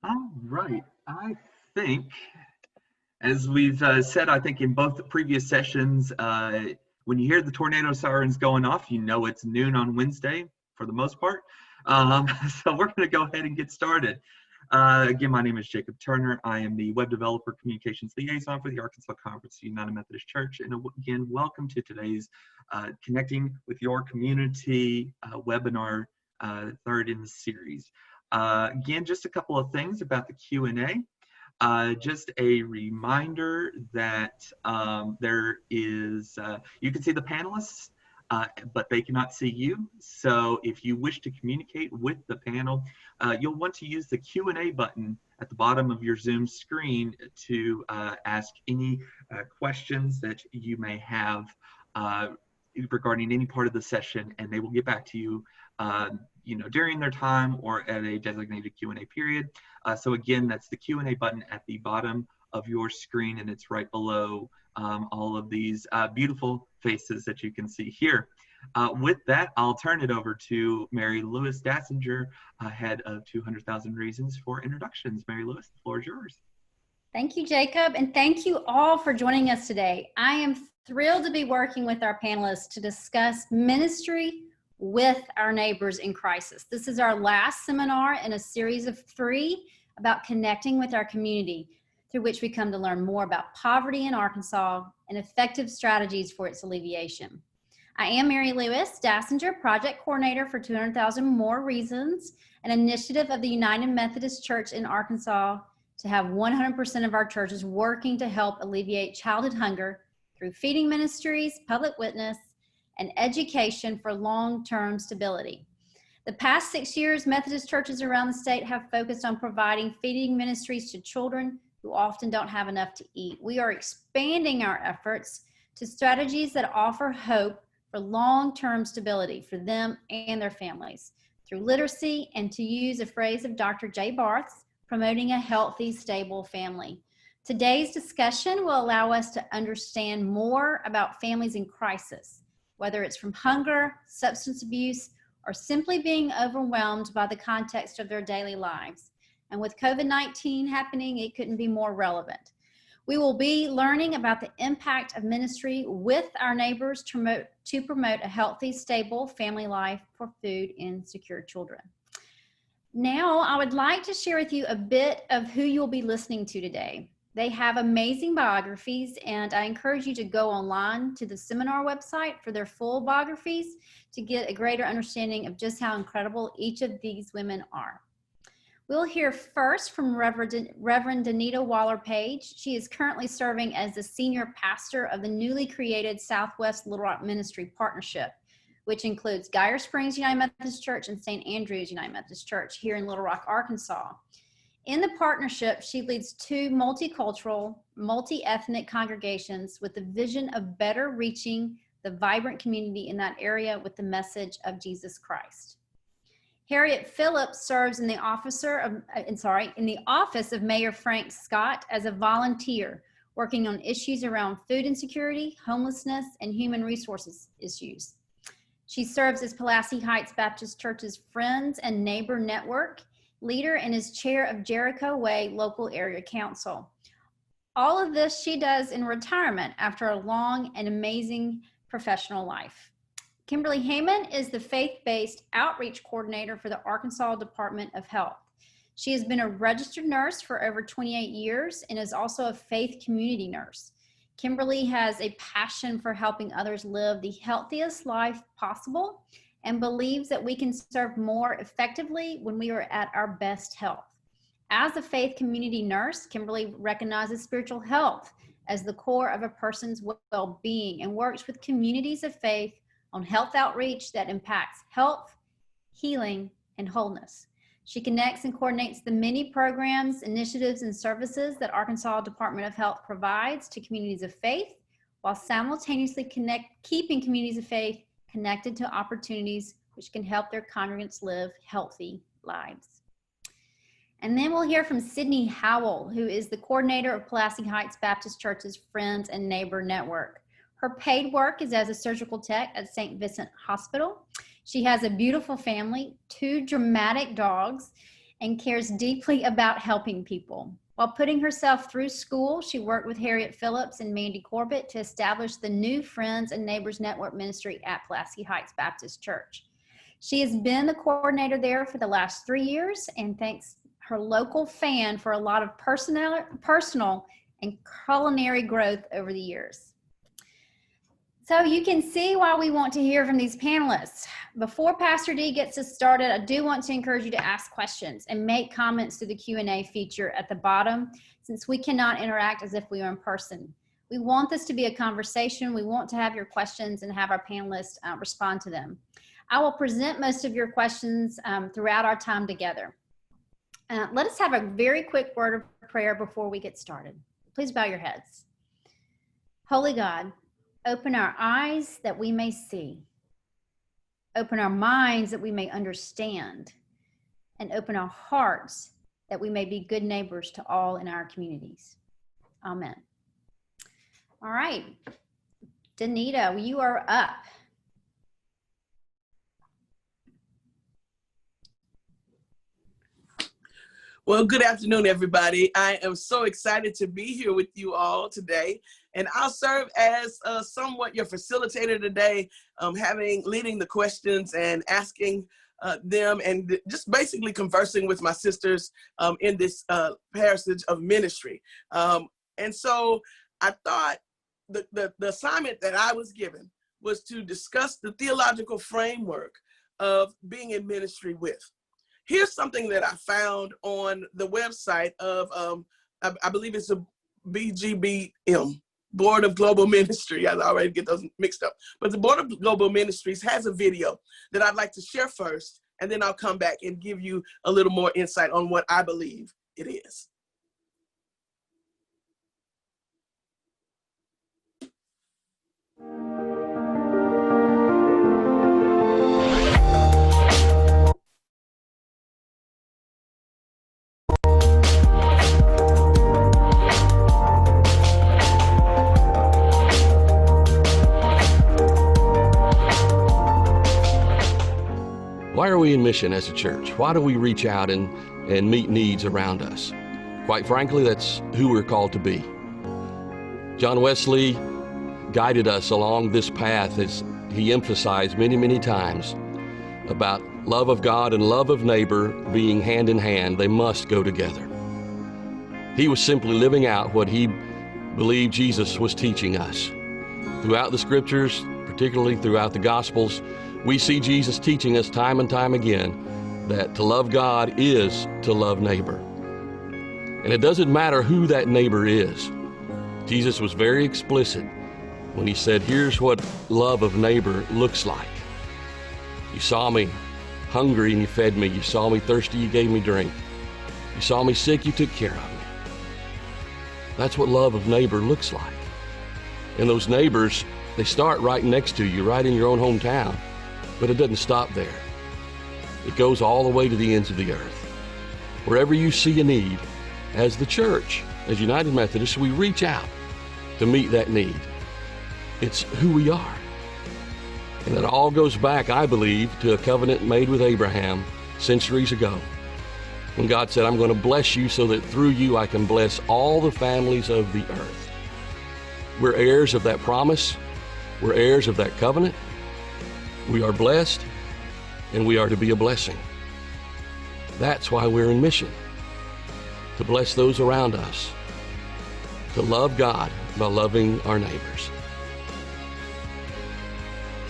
All right. I think, as we've said, I think in both the previous sessions, when you hear the tornado sirens going off, you know it's noon on Wednesday for the most part. Um, so we're going to go ahead and get started. Again, my name is Jacob Turner. I am the Web Developer Communications Liaison for the Arkansas Conference United Methodist Church. And again, welcome to today's Connecting with Your Community webinar, third in the series. Again, just a couple of things about the Q&A. Just a reminder that there is, you can see the panelists, but they cannot see you. So if you wish to communicate with the panel, you'll want to use the Q&A button at the bottom of your Zoom screen to ask any questions that you may have regarding any part of the session, and they will get back to you during their time or at a designated Q&A period. So again, that's the Q&A button at the bottom of your screen, and it's right below all of these beautiful faces that you can see here. With that, I'll turn it over to Mary Louise Dassinger, head of 200,000 Reasons for Introductions. Mary Louise, the floor is yours. Thank you, Jacob, and thank you all for joining us today. I am thrilled to be working with our panelists to discuss ministry with our neighbors in crisis. This is our last seminar in a series of 3 about connecting with our community, through which we come to learn more about poverty in Arkansas and effective strategies for its alleviation. I am Mary Louise Dassinger, Project Coordinator for 200,000 More Reasons, an initiative of the United Methodist Church in Arkansas to have 100% of our churches working to help alleviate childhood hunger through feeding ministries, public witness, and education for long-term stability. The past 6 years, Methodist churches around the state have focused on providing feeding ministries to children who often don't have enough to eat. We are expanding our efforts to strategies that offer hope for long-term stability for them and their families through literacy, and, to use a phrase of Dr. J. Barth's, promoting a healthy, stable family. Today's discussion will allow us to understand more about families in crisis, whether it's from hunger, substance abuse, or simply being overwhelmed by the context of their daily lives. And with COVID-19 happening, it couldn't be more relevant. We will be learning about the impact of ministry with our neighbors to promote a healthy, stable family life for food and secure children. Now, I would like to share with you a bit of who you'll be listening to today. They have amazing biographies, and I encourage you to go online to the seminar website for their full biographies to get a greater understanding of just how incredible each of these women are. We'll hear first from Reverend Danita Waller-Page. She is currently serving as the senior pastor of the newly created Southwest Little Rock Ministry Partnership, which includes Geyer Springs United Methodist Church and St. Andrews United Methodist Church here in Little Rock, Arkansas. In the partnership, she leads 2 multicultural, multi-ethnic congregations with the vision of better reaching the vibrant community in that area with the message of Jesus Christ. Harriet Phillips serves in the office of Mayor Frank Scott as a volunteer, working on issues around food insecurity, homelessness, and human resources issues. She serves as Pulaski Heights Baptist Church's Friends and Neighbor Network leader and is chair of Jericho Way Local Area Council. All of this she does in retirement after a long and amazing professional life. Kimberly Heyman is the faith-based outreach coordinator for the Arkansas Department of Health. She has been a registered nurse for over 28 years and is also a faith community nurse. Kimberly has a passion for helping others live the healthiest life possible and believes that we can serve more effectively when we are at our best health. As a faith community nurse, Kimberly recognizes spiritual health as the core of a person's well-being and works with communities of faith on health outreach that impacts health, healing, and wholeness. She connects and coordinates the many programs, initiatives, and services that Arkansas Department of Health provides to communities of faith, while simultaneously keeping communities of faith connected to opportunities which can help their congregants live healthy lives. And then we'll hear from Sydney Howell, who is the coordinator of Pulaski Heights Baptist Church's Friends and Neighbor Network. Her paid work is as a surgical tech at St. Vincent Hospital. She has a beautiful family, 2 dramatic dogs, and cares deeply about helping people. While putting herself through school, she worked with Harriet Phillips and Mandy Corbett to establish the New Friends and Neighbors Network Ministry at Pulaski Heights Baptist Church. She has been the coordinator there for the last 3 years and thanks her local fan for a lot of personal and culinary growth over the years. So you can see why we want to hear from these panelists. Before Pastor D gets us started, I do want to encourage you to ask questions and make comments through the Q&A feature at the bottom, since we cannot interact as if we were in person. We want this to be a conversation. We want to have your questions and have our panelists respond to them. I will present most of your questions throughout our time together. Let us have a very quick word of prayer before we get started. Please bow your heads. Holy God, open our eyes that we may see. Open our minds that we may understand. And open our hearts that we may be good neighbors to all in our communities. Amen. All right. Danita, you are up. Well, good afternoon, everybody. I am so excited to be here with you all today, and I'll serve as somewhat your facilitator today, leading the questions and asking them, and just basically conversing with my sisters in this passage of ministry. And so I thought the assignment that I was given was to discuss the theological framework of being in ministry with. Here's something that I found on the website of, I believe it's a BGBM, Board of Global Ministry. I already get those mixed up. But the Board of Global Ministries has a video that I'd like to share first, and then I'll come back and give you a little more insight on what I believe it is. Why are we in mission as a church? Why do we reach out and meet needs around us? Quite frankly, that's who we're called to be. John Wesley guided us along this path as he emphasized many, many times about love of God and love of neighbor being hand in hand. They must go together. He was simply living out what he believed Jesus was teaching us. Throughout the scriptures, particularly throughout the Gospels, we see Jesus teaching us time and time again that to love God is to love neighbor. And it doesn't matter who that neighbor is. Jesus was very explicit when he said, here's what love of neighbor looks like. You saw me hungry and you fed me. You saw me thirsty, you gave me drink. You saw me sick, you took care of me. That's what love of neighbor looks like. And those neighbors, they start right next to you, right in your own hometown. But it doesn't stop there. It goes all the way to the ends of the earth. Wherever you see a need, as the church, as United Methodists, we reach out to meet that need. It's who we are. And it all goes back, I believe, to a covenant made with Abraham centuries ago, when God said, I'm going to bless you so that through you I can bless all the families of the earth. We're heirs of that promise. We're heirs of that covenant. We are blessed, and we are to be a blessing. That's why we're in mission, to bless those around us, to love God by loving our neighbors.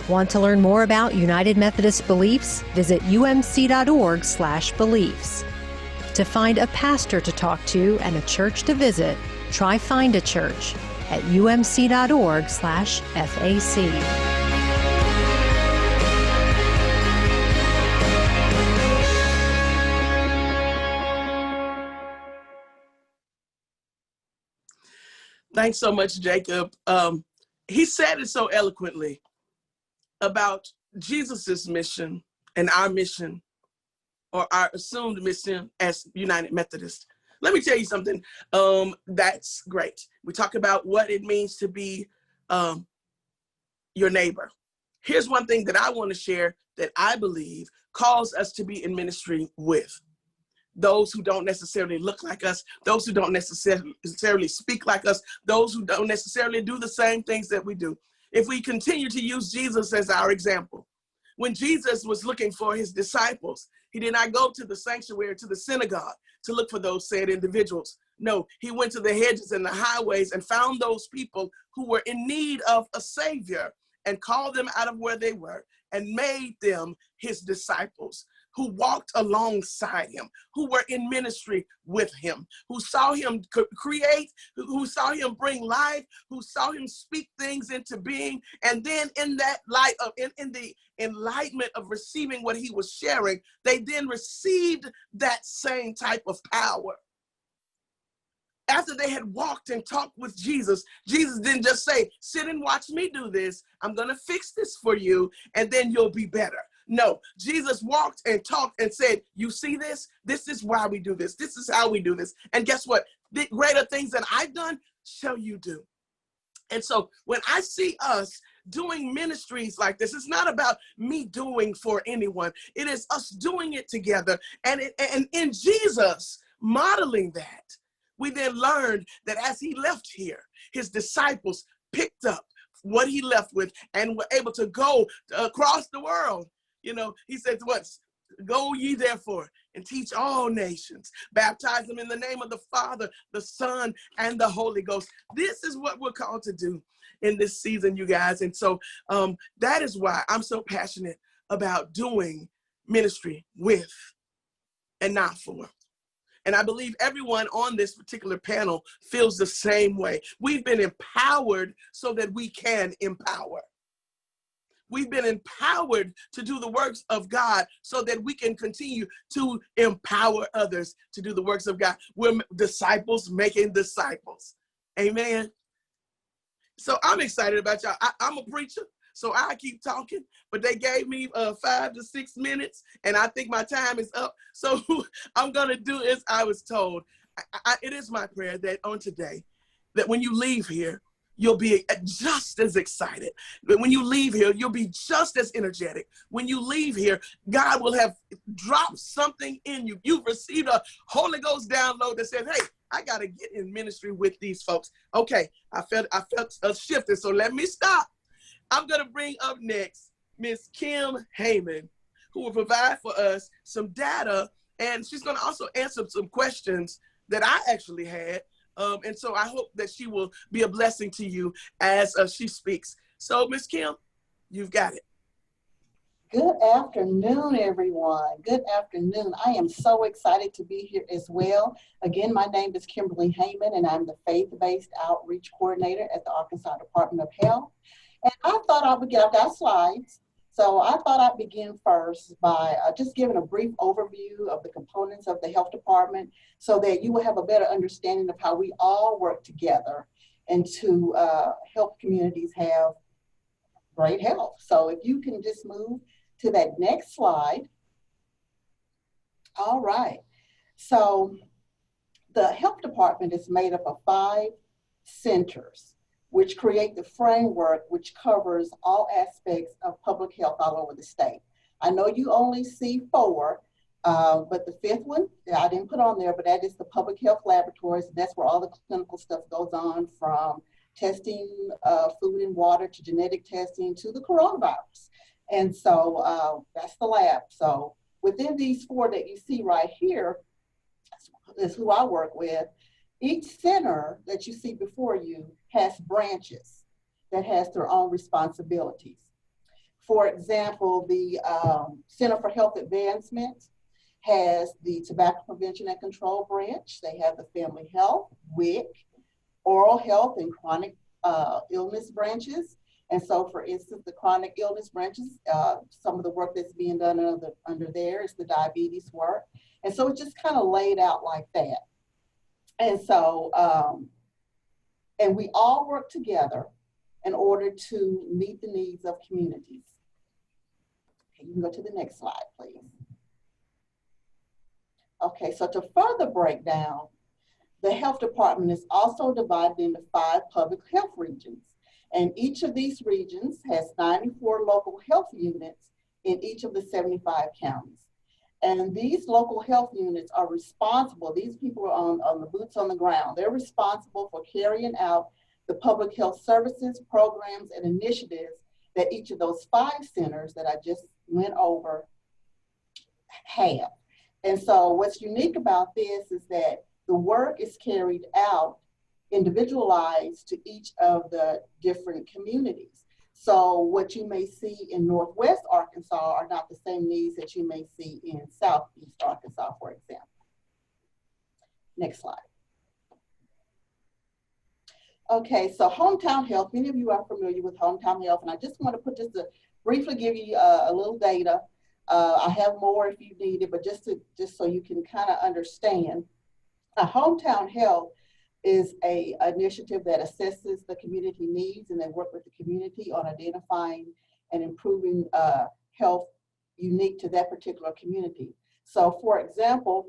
Want to learn more about United Methodist beliefs? Visit umc.org/beliefs. To find a pastor to talk to and a church to visit, try Find a Church at umc.org/FAC. Thanks so much, Jacob. He said it so eloquently about Jesus's mission and our mission, or our assumed mission as United Methodists. Let me tell you something that's great. We talk about what it means to be your neighbor. Here's one thing that I want to share that I believe calls us to be in ministry with. those who don't necessarily look like us, those who don't necessarily speak like us, those who don't necessarily do the same things that we do. If we continue to use Jesus as our example. When Jesus was looking for his disciples, he did not go to the sanctuary, to the synagogue, to look for those said individuals. No, he went to the hedges and the highways and found those people who were in need of a savior and called them out of where they were and made them his disciples, who walked alongside him, who were in ministry with him, who saw him create, who saw him bring life, who saw him speak things into being. And then in that light of, in the enlightenment of receiving what he was sharing, they then received that same type of power. After they had walked and talked with Jesus, Jesus didn't just say, sit and watch me do this. I'm going to fix this for you, and then you'll be better. No, Jesus walked and talked and said, you see this? This is why we do this. This is how we do this. And guess what? The greater things that I've done, shall you do. And so when I see us doing ministries like this, it's not about me doing for anyone. It is us doing it together. And in Jesus modeling that, we then learned that as he left here, his disciples picked up what he left with and were able to go across the world. You know, he said to us, go ye therefore and teach all nations, baptize them in the name of the Father, the Son, and the Holy Ghost. This is what we're called to do in this season, you guys. And so that is why I'm so passionate about doing ministry with and not for. And I believe everyone on this particular panel feels the same way. We've been empowered so that we can empower. We've been empowered to do the works of God so that we can continue to empower others to do the works of God. We're disciples making disciples. Amen. So I'm excited about y'all. I'm a preacher, so I keep talking, but they gave me 5 to 6 minutes, and I think my time is up. So I'm going to do as I was told. It is my prayer that on today, that when you leave here, you'll be just as excited. When you leave here, you'll be just as energetic. When you leave here, God will have dropped something in you. You've received a Holy Ghost download that says, hey, I got to get in ministry with these folks. Okay, I felt a shift, so let me stop. I'm going to bring up next Miss Kim Heyman, who will provide for us some data, and she's going to also answer some questions that I actually had. And so I hope that she will be a blessing to you as she speaks. So, Miss Kim, you've got it. Good afternoon, everyone. Good afternoon. I am so excited to be here as well. Again, my name is Kimberly Heyman, and I'm the Faith-Based Outreach Coordinator at the Arkansas Department of Health. And I thought I've got slides. So I thought I'd begin first by just giving a brief overview of the components of the health department so that you will have a better understanding of how we all work together and to help communities have great health. So if you can just move to that next slide. All right. So the health department is made up of 5 centers, which create the framework which covers all aspects of public health all over the state. I know you only see 4, but the 5th one, I didn't put on there, but that is the Public Health Laboratories. That's where all the clinical stuff goes on, from testing food and water to genetic testing to the coronavirus. And so that's the lab. So within these 4 that you see right here is who I work with. Each center that you see before you has branches that has their own responsibilities. For example, the Center for Health Advancement has the Tobacco Prevention and Control branch. They have the Family Health, WIC, Oral Health, and Chronic Illness branches. And so, for instance, the chronic illness branches, some of the work that's being done under there is the diabetes work. And so it's just kind of laid out like that. And so, and we all work together in order to meet the needs of communities. Okay, you can go to the next slide, please. Okay, so to further break down, the health department is also divided into 5 public health regions. And each of these regions has 94 local health units in each of the 75 counties. And these local health units are responsible, these people are on the boots on the ground. They're responsible for carrying out the public health services, programs, and initiatives that each of those 5 centers that I just went over have. And so what's unique about this is that the work is carried out individualized to each of the different communities. So what you may see in Northwest Arkansas are not the same needs that you may see in Southeast Arkansas, for example. Next slide. Okay, so hometown health, many of you are familiar with hometown health, and I just want to put this to briefly give you a little data. I have more if you need it, but just so you can kind of understand. Hometown health is an initiative that assesses the community needs, and they work with the community on identifying and improving health unique to that particular community. So for example,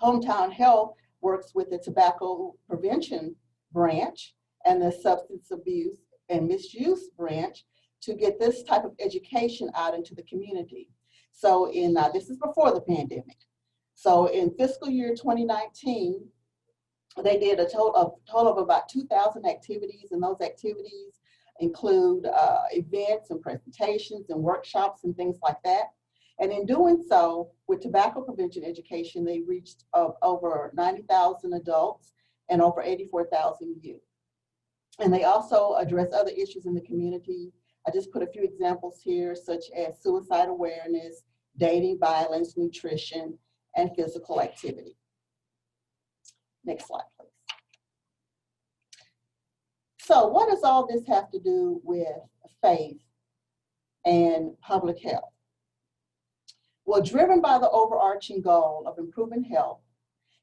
hometown health works with the tobacco prevention branch and the substance abuse and misuse branch to get this type of education out into the community. So this is before the pandemic. So in fiscal year 2019, they did a total of about 2,000 activities, and those activities include events and presentations and workshops and things like that. And in doing so, with tobacco prevention education, they reached over 90,000 adults and over 84,000 youth. And they also address other issues in the community. I just put a few examples here, such as suicide awareness, dating, violence, nutrition, and physical activity. Next slide, please. So what does all this have to do with faith and public health? Well, driven by the overarching goal of improving health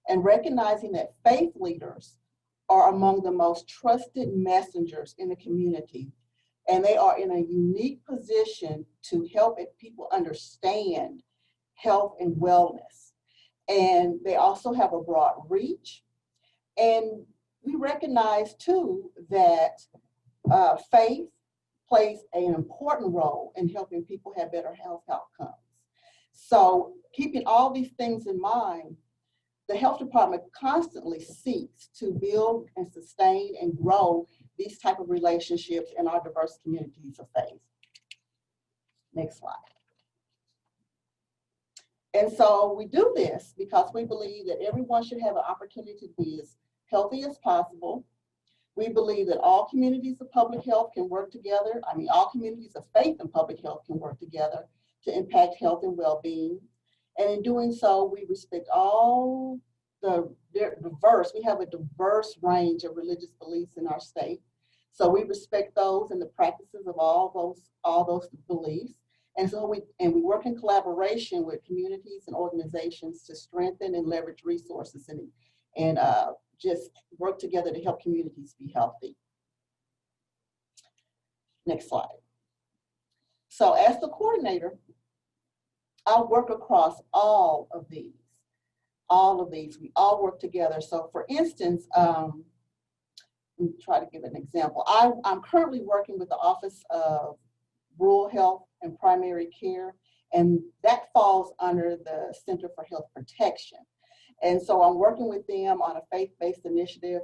and recognizing that faith leaders are among the most trusted messengers in the community, and they are in a unique position to help people understand health and wellness. And they also have a broad reach. And we recognize too that faith plays an important role in helping people have better health outcomes. So keeping all these things in mind, the health department constantly seeks to build and sustain and grow these type of relationships in our diverse communities of faith. Next slide. And so we do this because we believe that everyone should have an opportunity to be as healthy as possible. We believe that all communities of public health can work together. All communities of faith and public health can work together to impact health and well-being. And in doing so, we respect all the diverse, we have a diverse range of religious beliefs in our state. So we respect those and the practices of all those beliefs. And so we work in collaboration with communities and organizations to strengthen and leverage resources and just work together to help communities be healthy. Next slide. So as the coordinator, I work across all of these. We all work together. So for instance, let me try to give an example. I'm currently working with the Office of Rural Health and Primary Care, and that falls under the Center for Health Protection. And so I'm working with them on a faith-based initiative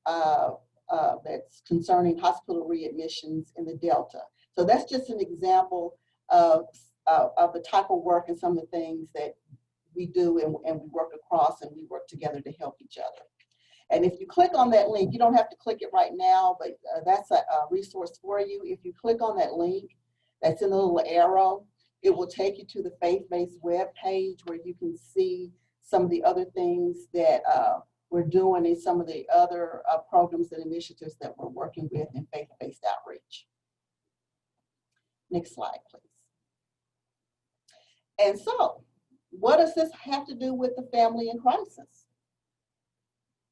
that's concerning hospital readmissions in the Delta. So that's just an example of the type of work and some of the things that we do and we work across and we work together to help each other. And if you click on that link, you don't have to click it right now, but that's a resource for you. If you click on that link, that's in the little arrow, it will take you to the faith-based web page where you can see some of the other things that we're doing and some of the other programs and initiatives that we're working with in faith-based outreach. Next slide, please. And so, what does this have to do with the family in crisis?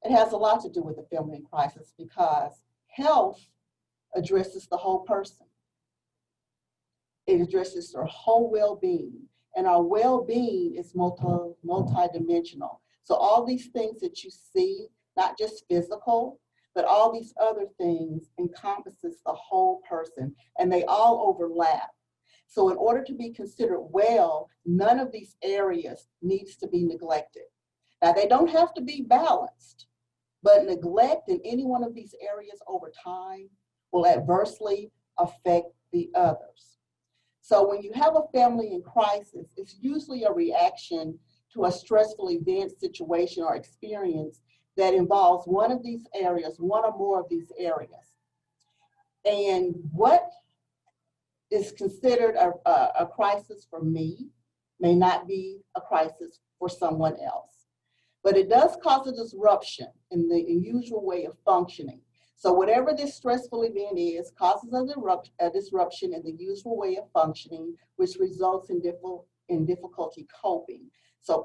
It has a lot to do with the family in crisis because health addresses the whole person. It addresses their whole well-being, and our well-being is multi-dimensional. So all these things that you see, not just physical, but all these other things encompasses the whole person, and they all overlap. So in order to be considered well, none of these areas needs to be neglected. Now, they don't have to be balanced, but neglect in any one of these areas over time will adversely affect the others. So when you have a family in crisis, it's usually a reaction to a stressful event, situation, or experience that involves one of these areas, one or more of these areas. And what is considered a crisis for me may not be a crisis for someone else. But it does cause a disruption in the usual way of functioning. So whatever this stressful event is, causes a disruption in the usual way of functioning, which results in difficulty coping. So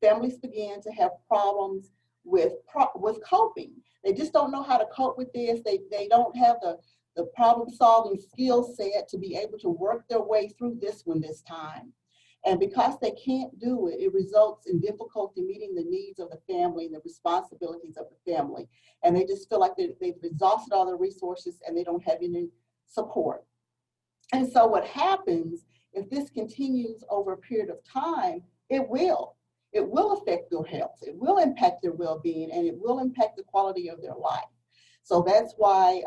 families begin to have problems with coping. They just don't know how to cope with this. They don't have the problem-solving skill set to be able to work their way through this time. And because they can't do it, it results in difficulty meeting the needs of the family and the responsibilities of the family. And they just feel like they've exhausted all their resources and they don't have any support. And so what happens, if this continues over a period of time, it will affect their health. It will impact their well-being, and it will impact the quality of their life. So that's why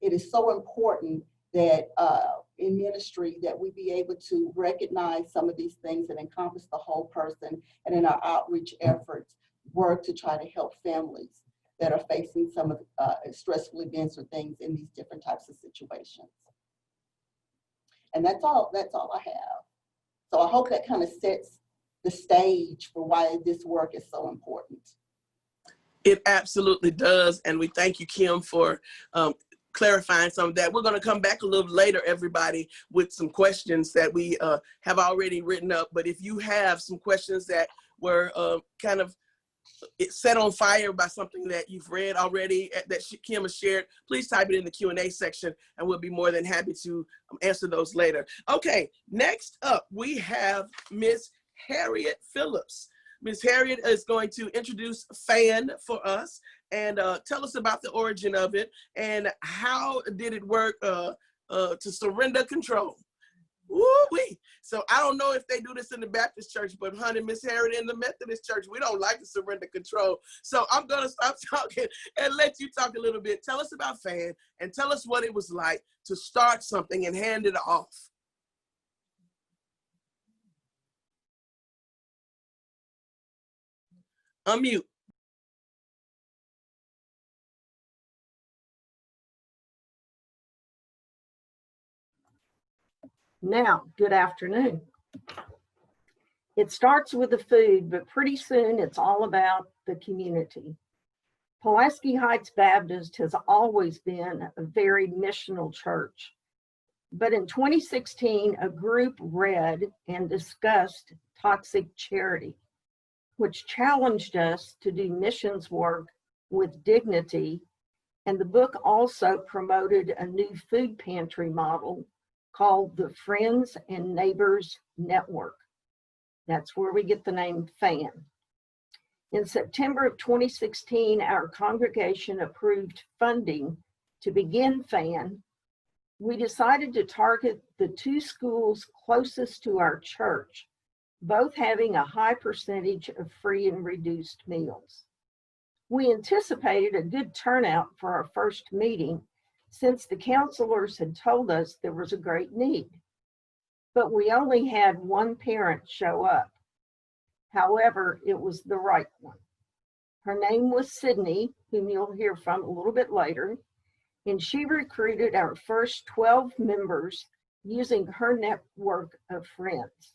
it is so important that in ministry that we be able to recognize some of these things and encompass the whole person, and in our outreach efforts work to try to help families that are facing some of the stressful events or things in these different types of situations. And that's all I have. So I hope that kind of sets the stage for why this work is so important. It absolutely does. And we thank you, Kim, for clarifying some of that. We're going to come back a little later, everybody, with some questions that we have already written up. But if you have some questions that were kind of set on fire by something that you've read already that Kim has shared, please type it in the Q&A section and we'll be more than happy to answer those later. Okay, next up we have Miss Harriet Phillips. Miss Harriet is going to introduce FAN for us and tell us about the origin of it and how did it work to surrender control. Woo-wee. So I don't know if they do this in the Baptist church, but honey, Miss Harriet, in the Methodist church, we don't like to surrender control. So I'm going to stop talking and let you talk a little bit. Tell us about FAN and tell us what it was like to start something and hand it off. Unmute. Now, good afternoon. It starts with the food, but pretty soon it's all about the community. Pulaski Heights Baptist has always been a very missional church. But in 2016, a group read and discussed toxic charity, which challenged us to do missions work with dignity. And the book also promoted a new food pantry model called the Friends and Neighbors Network. That's where we get the name FAN. In September of 2016, our congregation approved funding to begin FAN. We decided to target the two schools closest to our church, both having a high percentage of free and reduced meals. We anticipated a good turnout for our first meeting since the counselors had told us there was a great need. But we only had one parent show up. However, it was the right one. Her name was Sydney, whom you'll hear from a little bit later, and she recruited our first 12 members using her network of friends.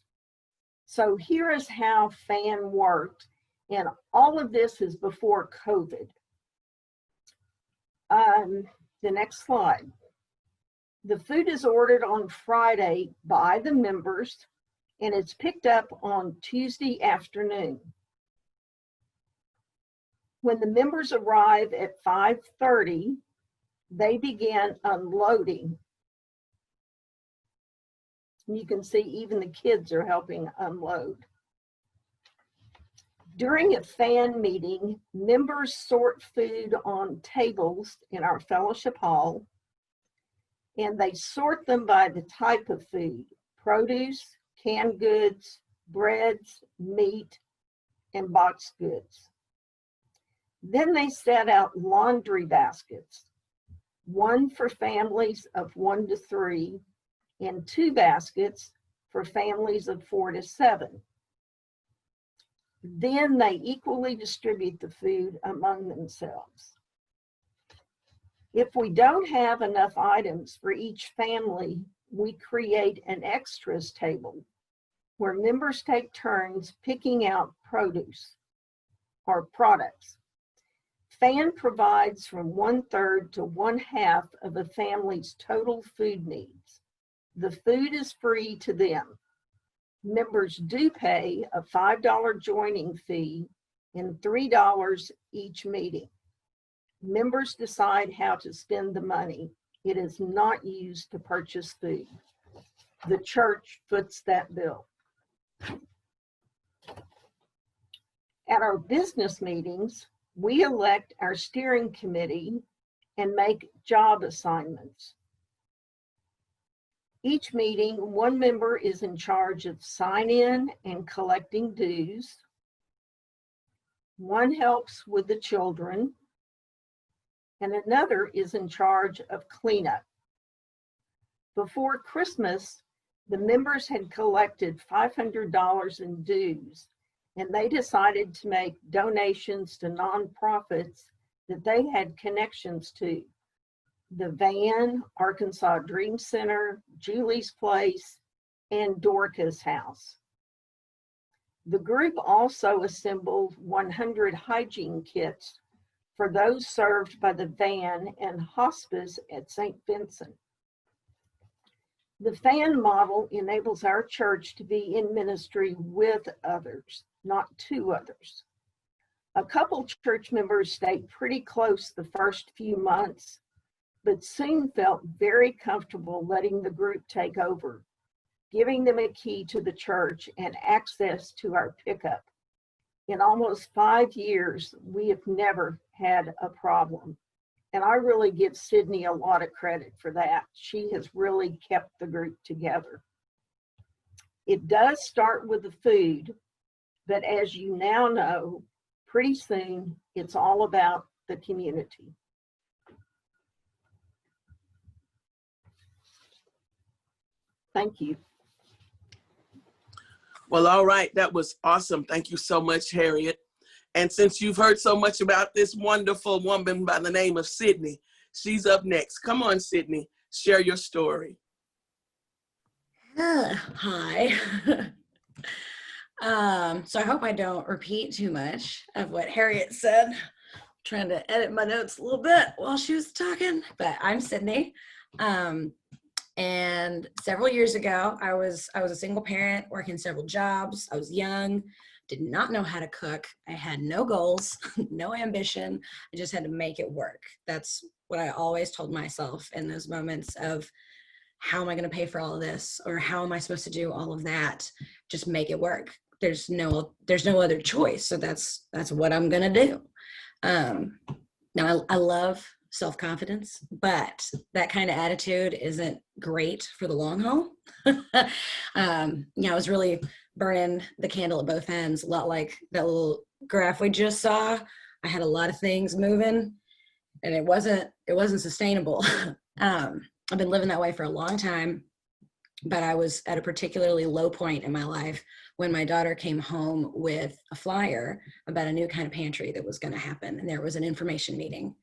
So here is how FAN worked, and all of this is before COVID. The next slide. The food is ordered on Friday by the members, and it's picked up on Tuesday afternoon. When the members arrive at 5:30, they begin unloading. You can see even the kids are helping unload. During a FAN meeting, members sort food on tables in our fellowship hall. and they sort them by the type of food: produce, canned goods, breads, meat, and boxed goods. Then they set out laundry baskets, one for families of 1 to 3, and 2 baskets for families of 4 to 7. Then they equally distribute the food among themselves. If we don't have enough items for each family, we create an extras table where members take turns picking out produce or products. FAN provides from 1/3 to 1/2 of a family's total food needs. The food is free to them. Members do pay a $5 joining fee and $3 each meeting. Members decide how to spend the money. It is not used to purchase food. The church foots that bill. At our business meetings, we elect our steering committee and make job assignments. Each meeting, one member is in charge of sign-in and collecting dues. One helps with the children, and another is in charge of cleanup. Before Christmas, the members had collected $500 in dues, and they decided to make donations to nonprofits that they had connections to: the Van, Arkansas Dream Center, Julie's Place, and Dorca's House. The group also assembled 100 hygiene kits for those served by the Van and hospice at St. Vincent. The FAN model enables our church to be in ministry with others, not to others. A couple church members stayed pretty close the first few months, but soon felt very comfortable letting the group take over, giving them a key to the church and access to our pickup. In almost 5 years, we have never had a problem. And I really give Sydney a lot of credit for that. She has really kept the group together. It does start with the food, but as you now know, pretty soon it's all about the community. Thank you. Well, all right, that was awesome. Thank you so much, Harriet. And since you've heard so much about this wonderful woman by the name of Sydney, she's up next. Come on, Sydney, share your story. Hi. So I hope I don't repeat too much of what Harriet said. I'm trying to edit my notes a little bit while she was talking, but I'm Sydney. And several years ago, I was a single parent working several jobs. I was young, did not know how to cook. I had no goals, no ambition. I just had to make it work. That's what I always told myself in those moments of, how am I going to pay for all of this? Or how am I supposed to do all of that? Just make it work. There's no other choice. So that's what I'm going to do. Now I love self-confidence, but that kind of attitude isn't great for the long haul. I was really burning the candle at both ends, a lot like that little graph we just saw. I had a lot of things moving and it wasn't sustainable. I've been living that way for a long time, but I was at a particularly low point in my life when my daughter came home with a flyer about a new kind of pantry that was going to happen. And there was an information meeting.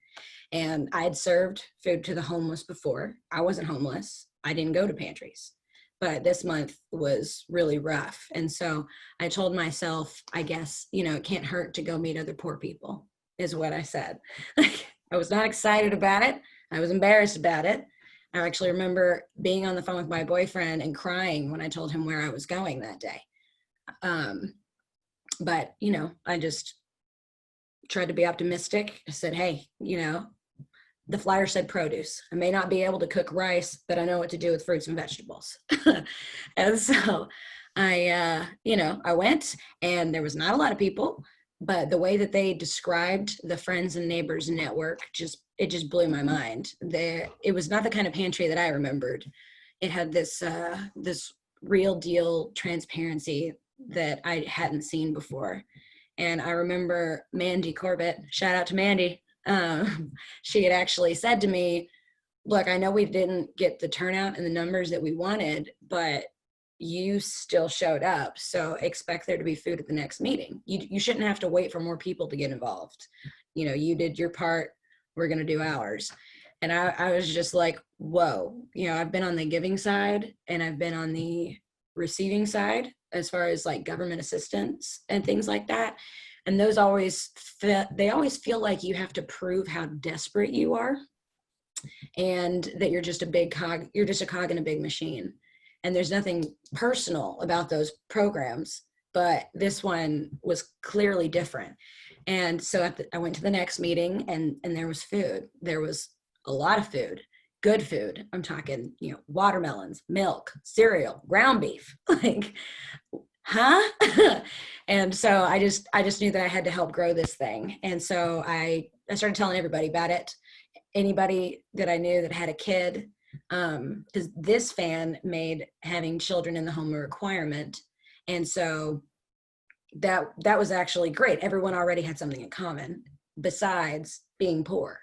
And I had served food to the homeless before. I wasn't homeless. I didn't go to pantries. But this month was really rough. And so I told myself, I guess, it can't hurt to go meet other poor people, is what I said. I was not excited about it. I was embarrassed about it. I actually remember being on the phone with my boyfriend and crying when I told him where I was going that day. But, I just tried to be optimistic. I said, hey, the flyer said produce. I may not be able to cook rice, but I know what to do with fruits and vegetables. And so I went, and there was not a lot of people, but the way that they described the Friends and Neighbors Network, it just blew my mind. It was not the kind of pantry that I remembered. It had this real deal transparency that I hadn't seen before. And I remember Mandy Corbett, shout out to Mandy. She had actually said to me, look, I know we didn't get the turnout and the numbers that we wanted, but you still showed up. So expect there to be food at the next meeting. You shouldn't have to wait for more people to get involved. You know, you did your part, we're going to do ours. And I was just like, whoa, you know, I've been on the giving side and I've been on the receiving side as far as like government assistance and things like that. And those they always feel like you have to prove how desperate you are and that you're just a big cog, you're just a cog in a big machine. And there's nothing personal about those programs, but this one was clearly different. And so I went to the next meeting and there was food. There was a lot of food, good food. I'm talking, you know, watermelons, milk, cereal, ground beef, like, huh? And so I just knew that I had to help grow this thing. And so I started telling everybody about it. Anybody that I knew that had a kid, because this fan made having children in the home a requirement. And so that was actually great. Everyone already had something in common besides being poor.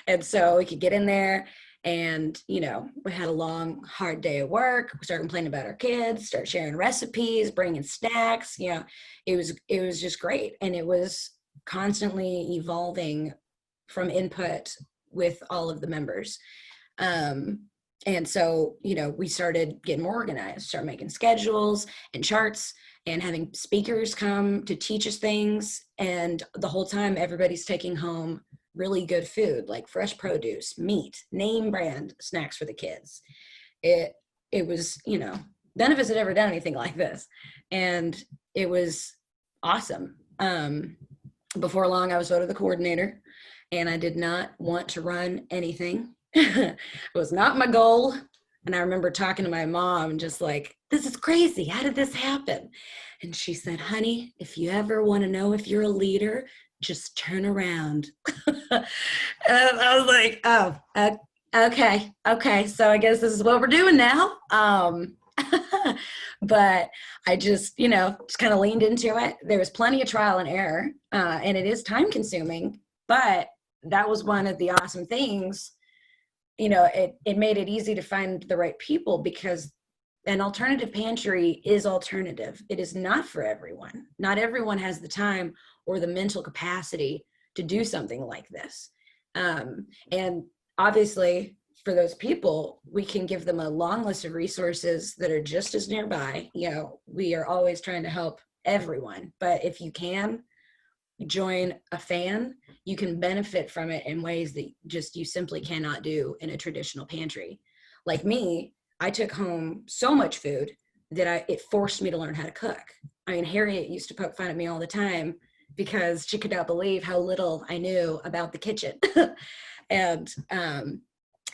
And so we could get in there and, you know, we had a long, hard day of work. We started complaining about our kids, start sharing recipes, bringing snacks. You know, it was just great. And it was constantly evolving from input with all of the members. And so, you know, we started getting more organized, start making schedules and charts and having speakers come to teach us things. And the whole time everybody's taking home really good food, like fresh produce, meat, name brand snacks for the kids. It was, you know, none of us had ever done anything like this. And it was awesome. Before long, I was voted the coordinator and I did not want to run anything. It was not my goal. And I remember talking to my mom, just like, this is crazy. How did this happen? And she said, honey, if you ever want to know if you're a leader, just turn around. And I was like, oh, okay. So I guess this is what we're doing now. But I just, you know, just kind of leaned into it. There was plenty of trial and error, and it is time consuming, but that was one of the awesome things. You know, it made it easy to find the right people because an alternative pantry is alternative. It is not for everyone. Not everyone has the time or the mental capacity to do something like this. And obviously for those people, we can give them a long list of resources that are just as nearby. You know, we are always trying to help everyone, but if you can join a fan, you can benefit from it in ways that just you simply cannot do in a traditional pantry. Like me, I took home so much food that it forced me to learn how to cook. I mean, Harriet used to poke fun at me all the time because she could not believe how little I knew about the kitchen. And,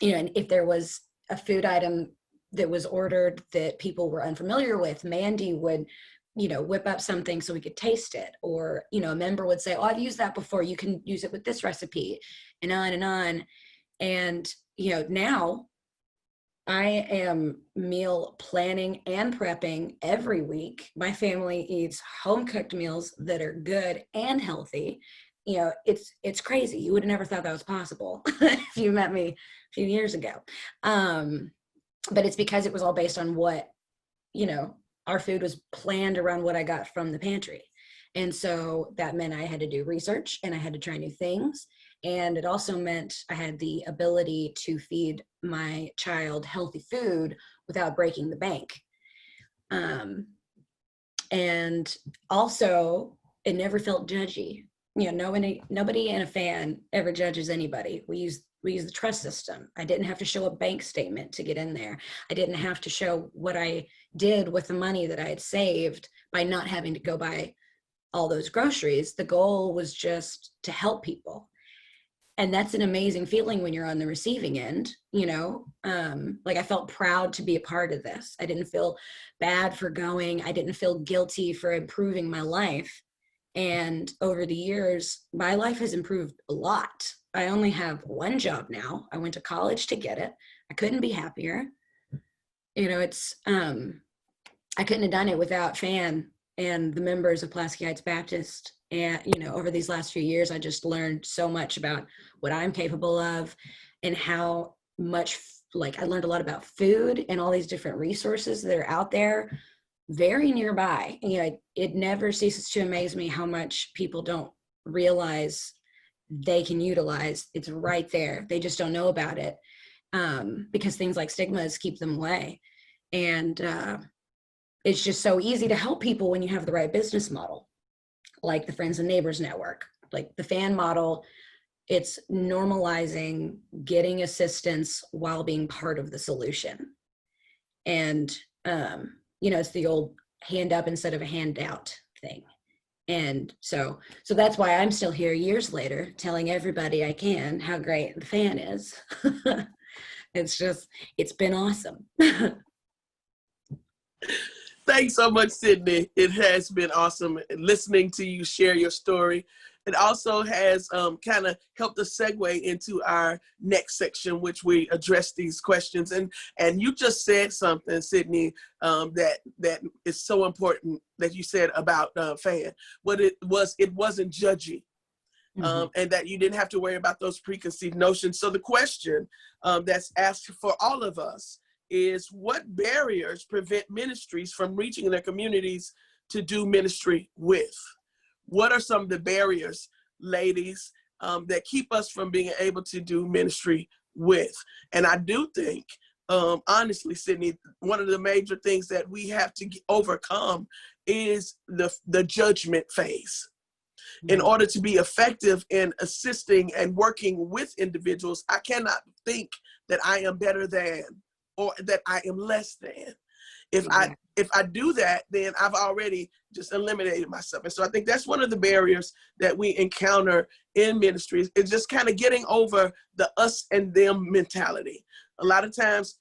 you know, and if there was a food item that was ordered that people were unfamiliar with, Mandy would, you know, whip up something so we could taste it. Or, you know, a member would say, oh, I've used that before. You can use it with this recipe, and on and on. And, you know, now I am meal planning and prepping every week. My family eats home cooked meals that are good and healthy. You know, it's crazy. You would have never thought that was possible if you met me a few years ago. But it's because it was all based on what, you know, our food was planned around what I got from the pantry. And so that meant I had to do research and I had to try new things. And it also meant I had the ability to feed my child healthy food without breaking the bank. And also, it never felt judgy. You know, nobody in a fan ever judges anybody. We use the trust system. I didn't have to show a bank statement to get in there. I didn't have to show what I did with the money that I had saved by not having to go buy all those groceries. The goal was just to help people. And that's an amazing feeling when you're on the receiving end, you know, like I felt proud to be a part of this. I didn't feel bad for going. I didn't feel guilty for improving my life. And over the years, my life has improved a lot. I only have one job now. I went to college to get it. I couldn't be happier. You know, it's, I couldn't have done it without Fan and the members of Pulaski Heights Baptist. And, you know, over these last few years, I just learned so much about what I'm capable of and how much, like, I learned a lot about food and all these different resources that are out there very nearby. And, you know, it never ceases to amaze me how much people don't realize they can utilize. It's right there. They just don't know about it because things like stigmas keep them away. And it's just so easy to help people when you have the right business model, like the Friends and Neighbors Network, like the Fan model. It's normalizing getting assistance while being part of the solution. And, you know, it's the old hand up instead of a handout thing. And so that's why I'm still here years later telling everybody I can how great the Fan is. It's been awesome. Thanks so much, Sydney. It has been awesome listening to you share your story. It also has kind of helped us segue into our next section, which we address these questions. And you just said something, Sydney, that is so important that you said about Fan. What it wasn't judgy. And that you didn't have to worry about those preconceived notions. So the question that's asked for all of us is, what barriers prevent ministries from reaching their communities to do ministry with? What are some of the barriers, ladies, that keep us from being able to do ministry with? And I do think, honestly, Sydney, one of the major things that we have to overcome is the judgment phase. In order to be effective in assisting and working with individuals, I cannot think that I am better than or that I am less than. If I do that, then I've already just eliminated myself. And so I think that's one of the barriers that we encounter in ministries. It's just kind of getting over the us and them mentality. A lot of times,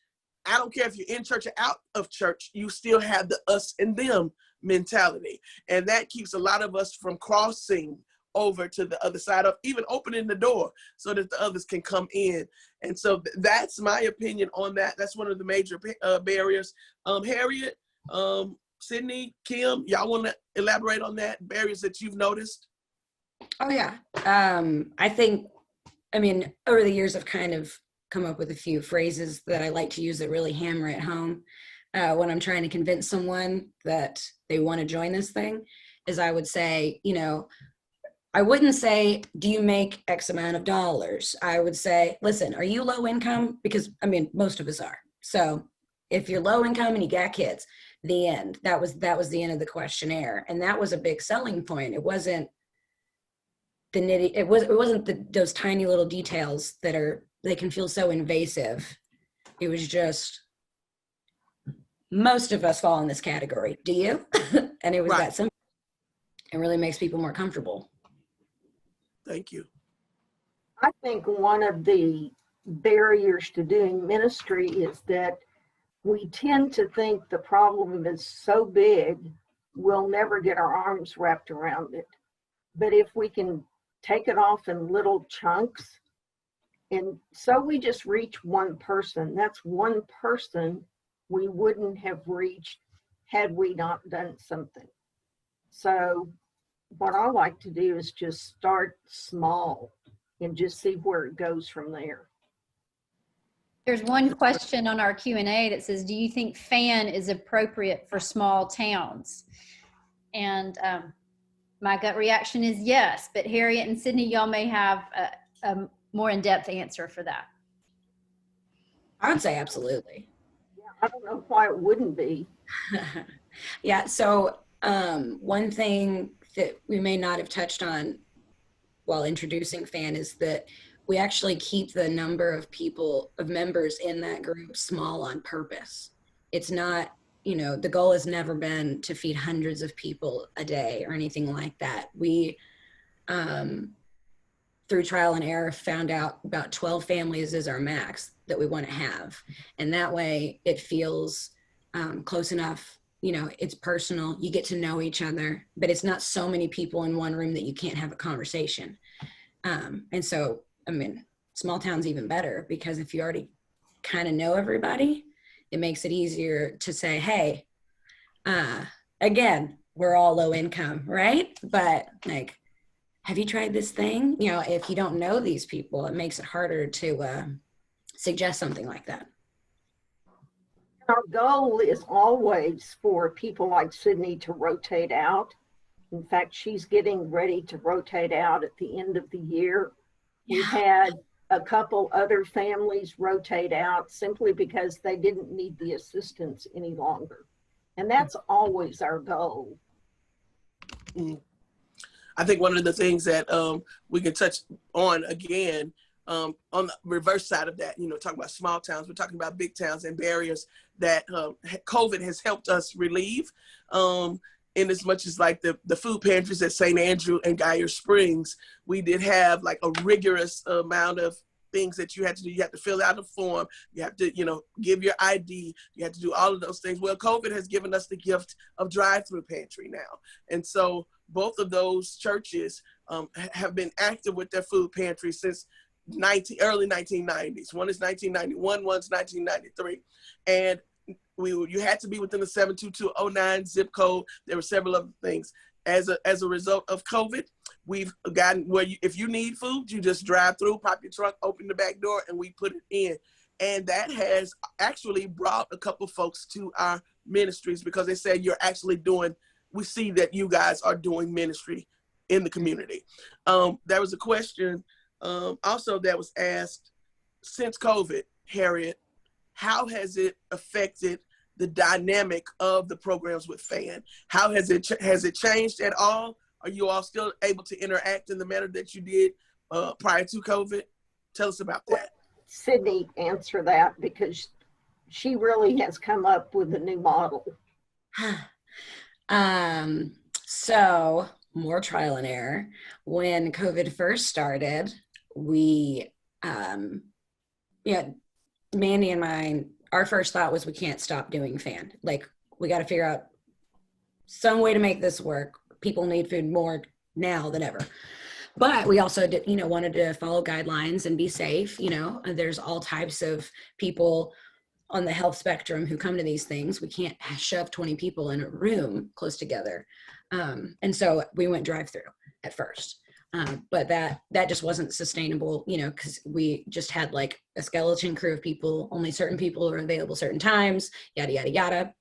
I don't care if you're in church or out of church, you still have the us and them mentality. And that keeps a lot of us from crossing over to the other side, of even opening the door so that the others can come in. And so that's my opinion on that. That's one of the major barriers. Harriet, Sydney, Kim, y'all want to elaborate on that, barriers that you've noticed? Oh yeah. I think, I mean, over the years I've kind of come up with a few phrases that I like to use that really hammer it home when I'm trying to convince someone that they want to join this thing. Is I would say, you know, I wouldn't say, do you make X amount of dollars? I would say, listen, are you low income? Because, I mean, most of us are. So if you're low income and you got kids, the end. That was the end of the questionnaire. And that was a big selling point. It wasn't the nitty, it wasn't those tiny little details they can feel so invasive. It was just, most of us fall in this category. Do you? And it was that simple. It really makes people more comfortable. Thank you. I think one of the barriers to doing ministry is that we tend to think the problem is so big, we'll never get our arms wrapped around it. But if we can take it off in little chunks, and so we just reach one person, that's one person we wouldn't have reached had we not done something. So what I like to do is just start small and just see where it goes from there. There's one question on our Q&A that says, do you think Fan is appropriate for small towns? And my gut reaction is yes, but Harriet and Sydney, y'all may have a more in-depth answer for that. I would say absolutely. Yeah, I don't know why it wouldn't be. Yeah, so one thing that we may not have touched on while introducing Fan is that we actually keep the number of members in that group small on purpose. It's not, you know, the goal has never been to feed hundreds of people a day or anything like that. We, through trial and error, found out about 12 families is our max that we want to have. And that way it feels close enough. You know, it's personal, you get to know each other, but it's not so many people in one room that you can't have a conversation. And so I mean, small town's even better, because if you already kind of know everybody, it makes it easier to say, hey, again, we're all low income, right? But like, have you tried this thing? You know, if you don't know these people, it makes it harder to suggest something like that. Our goal is always for people like Sydney to rotate out. In fact, she's getting ready to rotate out at the end of the year. We've had a couple other families rotate out simply because they didn't need the assistance any longer. And that's always our goal. I think one of the things that we can touch on again, on the reverse side of that, you know, talking about small towns, we're talking about big towns and barriers that COVID has helped us relieve. In as much as like the food pantries at St. Andrew and Geyer Springs, we did have like a rigorous amount of things that you had to do. You have to fill out a form. You have to, you know, give your ID. You have to do all of those things. Well, COVID has given us the gift of drive-through pantry now. And so both of those churches have been active with their food pantry since early 1990s. One is 1991, one's 1993. And you had to be within the 72209 zip code. There were several other things. As a result of COVID, we've gotten where if you need food, you just drive through, pop your trunk, open the back door, and we put it in. And that has actually brought a couple folks to our ministries, because they said we see that you guys are doing ministry in the community. There was a question also that was asked, since COVID, Harriet, how has it affected the dynamic of the programs with FAN? How has it changed at all? Are you all still able to interact in the manner that you did prior to COVID? Tell us about that. Sydney, answer that, because she really has come up with a new model. So more trial and error. When COVID first started, we, Mandy and mine, our first thought was we can't stop doing FAN. Like, we got to figure out some way to make this work. People need food more now than ever. But we also did, wanted to follow guidelines and be safe. There's all types of people on the health spectrum who come to these things. We can't shove 20 people in a room close together. And so we went drive-through at first. But that just wasn't sustainable, because we just had like a skeleton crew of people. Only certain people were available certain times, yada, yada, yada.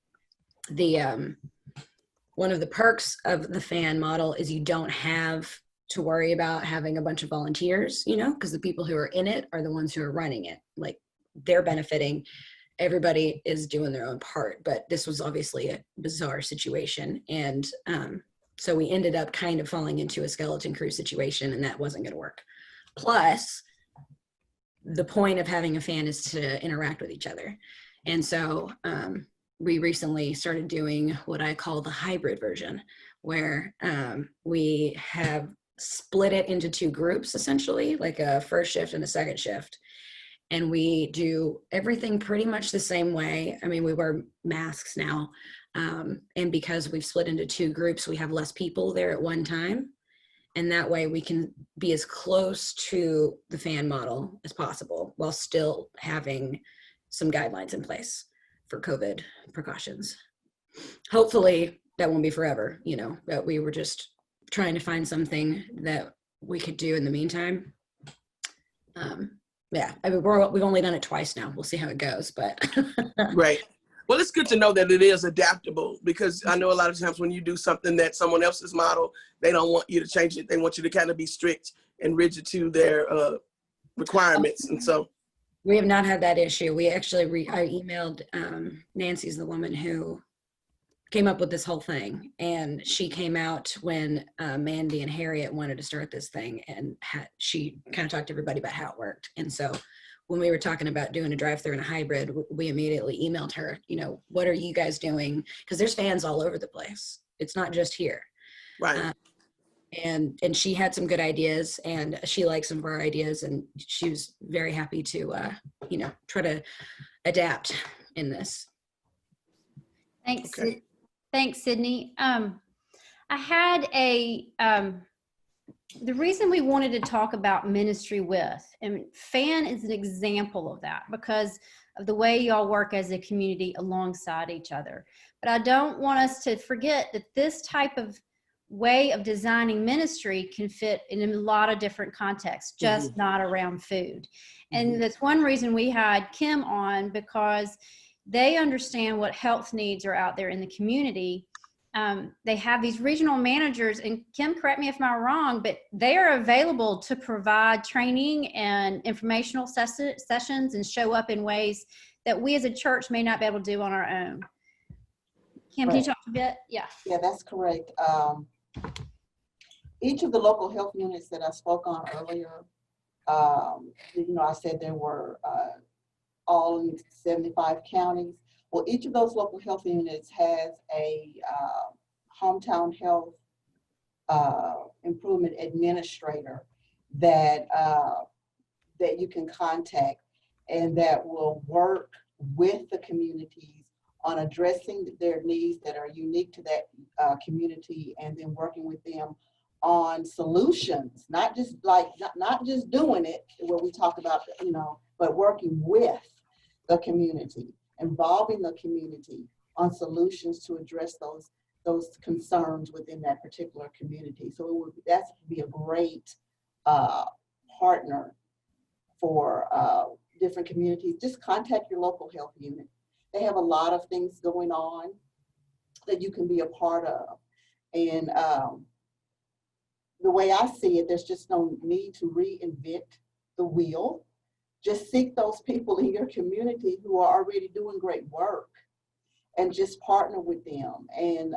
One of the perks of the FAN model is you don't have to worry about having a bunch of volunteers, because the people who are in it are the ones who are running it. Like, they're benefiting. Everybody is doing their own part, but this was obviously a bizarre situation. And so we ended up kind of falling into a skeleton crew situation, and that wasn't going to work. Plus, the point of having a FAN is to interact with each other. And so we recently started doing what I call the hybrid version, where we have split it into two groups, essentially, like a first shift and a second shift. And we do everything pretty much the same way. I mean, we wear masks now. And because we've split into two groups, we have less people there at one time. And that way we can be as close to the FAN model as possible while still having some guidelines in place for COVID precautions. Hopefully that won't be forever, but we were just trying to find something that we could do in the meantime. Yeah, I mean, we've only done it twice now. We'll see how it goes, but. Right. Well, it's good to know that it is adaptable, because I know a lot of times when you do something that someone else's model, they don't want you to change it. They want you to kind of be strict and rigid to their requirements. And so. We have not had that issue. We actually, I emailed, Nancy's the woman who came up with this whole thing. And she came out when Mandy and Harriet wanted to start this thing, and she kind of talked to everybody about how it worked. And so when we were talking about doing a drive-through and a hybrid, we immediately emailed her, what are you guys doing? Because there's fans all over the place. It's not just here. Right. And she had some good ideas, and she liked some of our ideas, and she was very happy to, try to adapt in this. Thanks. Okay. Thanks, Sydney. I had a the reason we wanted to talk about ministry with, and FAN is an example of that because of the way y'all work as a community alongside each other. But I don't want us to forget that this type of way of designing ministry can fit in a lot of different contexts, just not around food. And that's one reason we had Kim on, because they understand what health needs are out there in the community. They have these regional managers, and Kim, correct me if I'm wrong, but they are available to provide training and informational sessions and show up in ways that we as a church may not be able to do on our own. Kim, can you talk a bit? Yeah. Yeah, that's correct. Each of the local health units that I spoke on earlier, I said there were all in 75 counties. Well, each of those local health units has a hometown health improvement administrator that you can contact, and that will work with the communities on addressing their needs that are unique to that community, and then working with them on solutions, not just doing it where we talk about, but working with the community, involving the community on solutions to address those concerns within that particular community. So that would be a great partner for different communities. Just contact your local health unit. They have a lot of things going on that you can be a part of. And the way I see it, there's just no need to reinvent the wheel. Just seek those people in your community who are already doing great work and just partner with them. And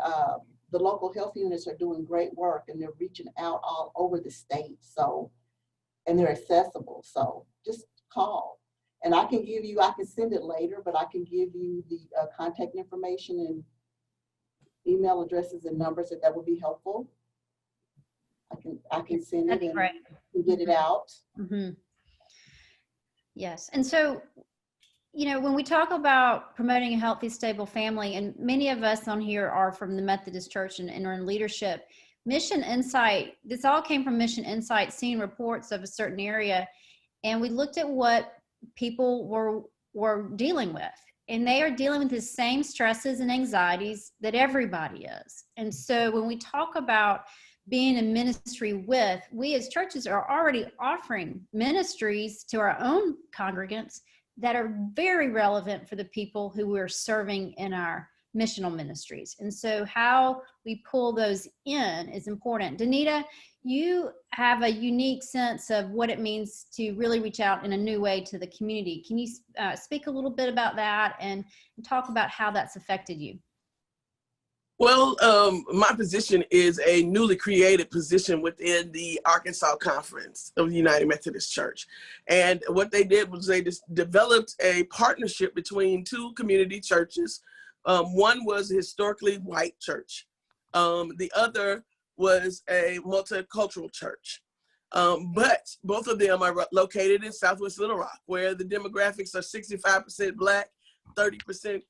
the local health units are doing great work, and they're reaching out all over the state. So, and they're accessible. So just call. And I can send it later, but I can give you the contact information and email addresses and numbers if that would be helpful. I can send it and get it out. Mm-hmm. Yes. And so, when we talk about promoting a healthy, stable family, and many of us on here are from the Methodist Church and are in leadership, Mission Insight, this all came from Mission Insight, seeing reports of a certain area. And we looked at what people were dealing with. And they are dealing with the same stresses and anxieties that everybody is. And so when we talk about being in ministry with, we as churches are already offering ministries to our own congregants that are very relevant for the people who we're serving in our missional ministries. And so how we pull those in is important. Danita, you have a unique sense of what it means to really reach out in a new way to the community. Can you speak a little bit about that and talk about how that's affected you? Well, my position is a newly created position within the Arkansas Conference of the United Methodist Church. And what they did was they just developed a partnership between two community churches. One was a historically white church. The other was a multicultural church. But both of them are located in Southwest Little Rock, where the demographics are 65% Black, 30%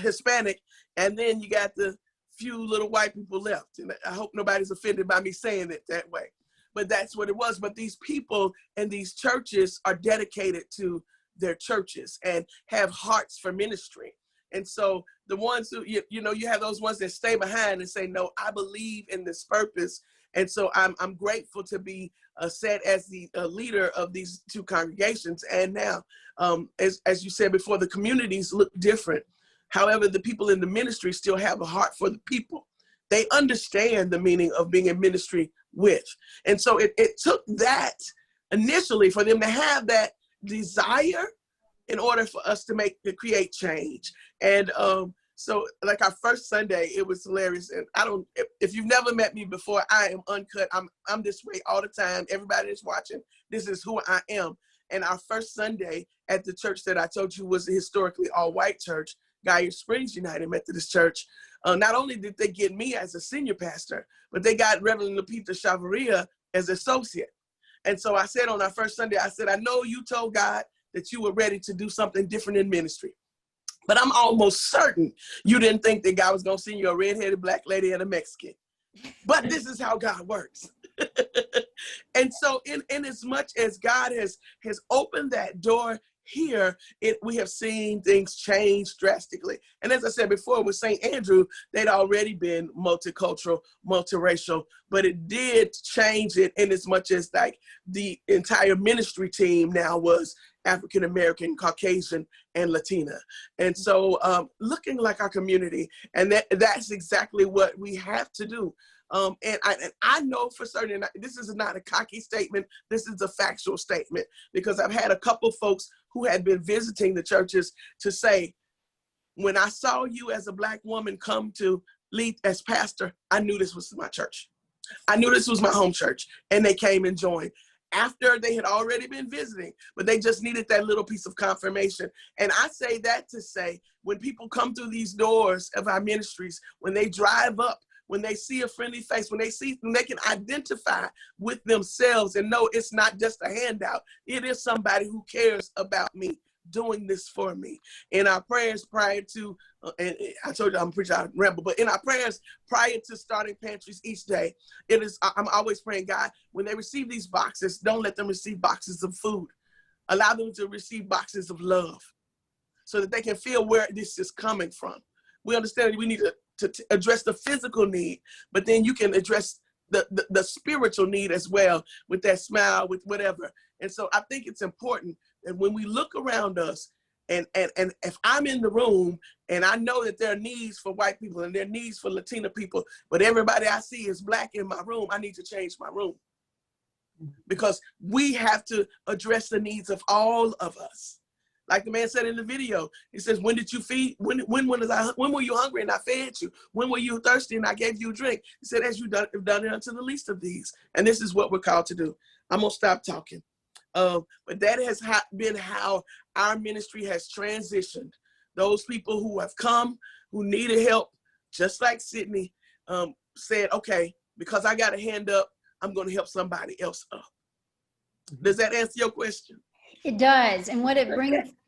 Hispanic, and then you got the few little white people left. And I hope nobody's offended by me saying it that way, but that's what it was. But these people and these churches are dedicated to their churches and have hearts for ministry. And so the ones who, you have those ones that stay behind and say, no, I believe in this purpose. And so I'm grateful to be set as the leader of these two congregations. And now, as you said before, the communities look different. However, the people in the ministry still have a heart for the people. They understand the meaning of being in ministry with. And so it took that initially for them to have that desire in order for us to create change. And so like our first Sunday, it was hilarious. And if you've never met me before, I am uncut. I'm this way all the time. Everybody that's watching, this is who I am. And our first Sunday at the church that I told you was a historically all white church, Guyer Springs United Methodist Church. Not only did they get me as a senior pastor, but they got Reverend Lupita Chavaria as associate. And so I said on our first Sunday, I said, I know you told God that you were ready to do something different in ministry, but I'm almost certain you didn't think that God was going to send you a redheaded Black lady and a Mexican. But this is how God works. And so in as much as God has opened that door here, we have seen things change drastically. And as I said before, with St. Andrew, they'd already been multicultural, multiracial, but it did change it in as much as like the entire ministry team now was African American, Caucasian, and Latina. And so looking like our community, and that's exactly what we have to do. And I know for certain, this is not a cocky statement, this is a factual statement, because I've had a couple folks who had been visiting the churches to say, when I saw you as a Black woman come to lead as pastor, I knew this was my church. I knew this was my home church, and they came and joined after they had already been visiting, but they just needed that little piece of confirmation. And I say that to say, when people come through these doors of our ministries, when they drive up, when they see a friendly face, when they can identify with themselves and know it's not just a handout, it is somebody who cares about me, doing this for me. In our prayers prior to, and I told you I'm preaching, I ramble, but in our prayers prior to starting pantries each day, I'm always praying, God, when they receive these boxes, don't let them receive boxes of food. Allow them to receive boxes of love so that they can feel where this is coming from. We understand we need to address the physical need, but then you can address the spiritual need as well with that smile, with whatever. And so I think it's important that when we look around us, and if I'm in the room and I know that there are needs for white people and there are needs for Latina people, but everybody I see is Black in my room, I need to change my room. Because we have to address the needs of all of us. Like the man said in the video, he says, when did you feed? When were you hungry and I fed you? When were you thirsty and I gave you a drink? He said, as you've done it unto the least of these. And this is what we're called to do. I'm gonna stop talking. But that has been how our ministry has transitioned. Those people who have come, who needed help, just like Sydney said, okay, because I got a hand up, I'm gonna help somebody else up. Does that answer your question? It does. And what it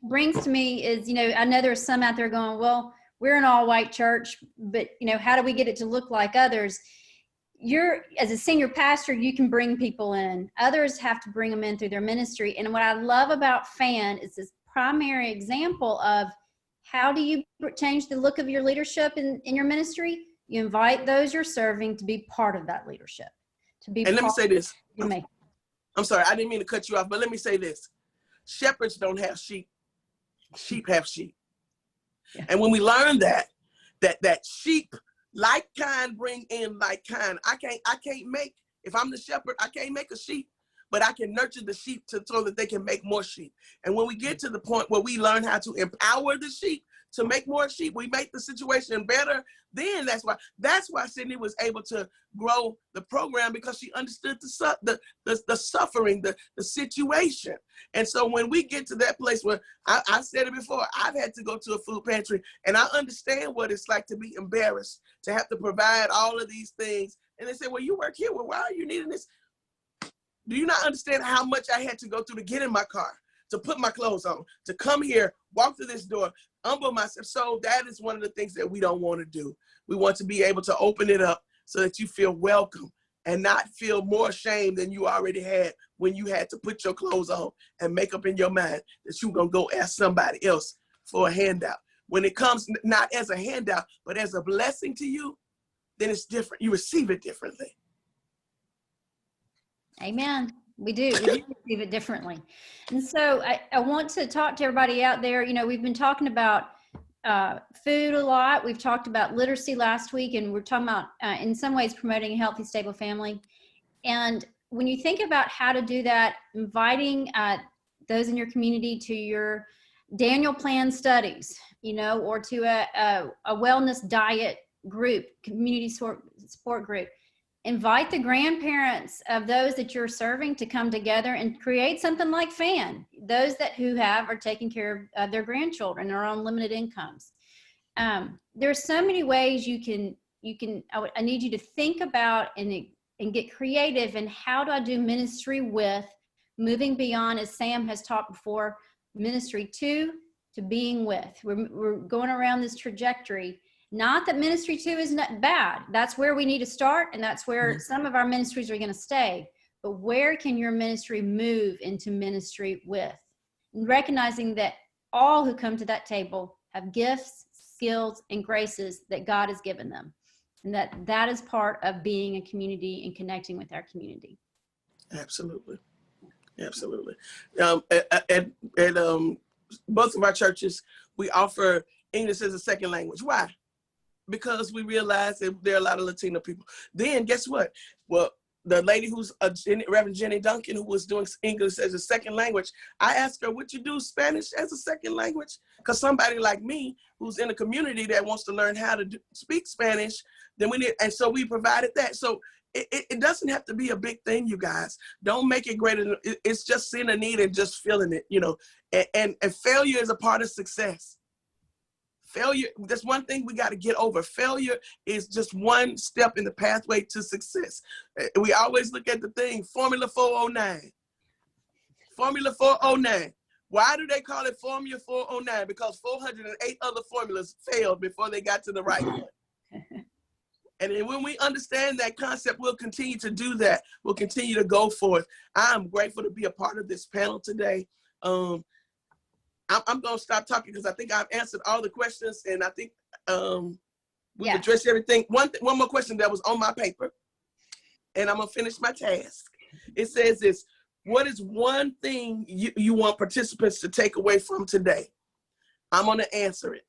brings to me is, I know there's some out there going, well, we're an all white church, but how do we get it to look like others? As a senior pastor, you can bring people in. Others have to bring them in through their ministry. And what I love about FAN is this primary example of how do you change the look of your leadership in your ministry? You invite those you're serving to be part of that leadership. And let me say this. I'm sorry, I didn't mean to cut you off, but let me say this. Shepherds don't have sheep. Sheep have sheep. Yeah. And when we learn that sheep, like kind, bring in like kind. I can't make, if I'm the shepherd, I can't make a sheep, but I can nurture the sheep so that they can make more sheep. And when we get to the point where we learn how to empower the sheep to make more sheep, we make the situation better. Then that's why Sydney was able to grow the program, because she understood the suffering, the situation. And so when we get to that place where I've said it before, I've had to go to a food pantry and I understand what it's like to be embarrassed, to have to provide all of these things. And they say, well, you work here. Well, why are you needing this? Do you not understand how much I had to go through to get in my car, to put my clothes on, to come here, walk through this door, humble myself? So that is one of the things that we don't want to do. We want to be able to open it up so that you feel welcome and not feel more shame than you already had when you had to put your clothes on and make up in your mind that you're going to go ask somebody else for a handout. When it comes not as a handout, but as a blessing to you, then it's different. You receive it differently. Amen. We do receive it differently. And so I want to talk to everybody out there. We've been talking about food a lot. We've talked about literacy last week, and we're talking about, in some ways, promoting a healthy, stable family. And when you think about how to do that, inviting those in your community to your Daniel Plan studies, or to a wellness diet group, community support group. Invite the grandparents of those that you're serving to come together and create something like FAN. Those who are taking care of their grandchildren or on limited incomes. There's so many ways you can. I need you to think about and get creative in how do I do ministry with, moving beyond, as Sam has taught before, ministry to being with. We're going around this trajectory, Not that ministry 2 is not bad. That's where we need to start, and that's where some of our ministries are going to stay. But where can your ministry move into ministry with? And recognizing that all who come to that table have gifts, skills, and graces that God has given them. And that is part of being a community and connecting with our community. Absolutely. Absolutely. At both of our churches, we offer English as a second language. Why? Because we realize that there are a lot of Latino people. Then guess what? Well, the lady who's Reverend Jenny Duncan, who was doing English as a second language, I asked her, would you do Spanish as a second language? Because somebody like me, who's in a community that wants to learn how to speak Spanish, then we need, and so we provided that. So it doesn't have to be a big thing, you guys. Don't make it greater. It's just seeing a need and just feeling it, you know. And failure is a part of success. Failure, that's one thing we got to get over. Failure is just one step in the pathway to success. We always look at the thing, Formula 409. Formula 409. Why do they call it Formula 409? Because 408 other formulas failed before they got to the right one. And then when we understand that concept, we'll continue to do that. We'll continue to go forth. I'm grateful to be a part of this panel today. I'm going to stop talking because I think I've answered all the questions, and I think we've addressed everything. One more question that was on my paper, and I'm going to finish my task. It says this: what is one thing you want participants to take away from today? I'm going to answer it.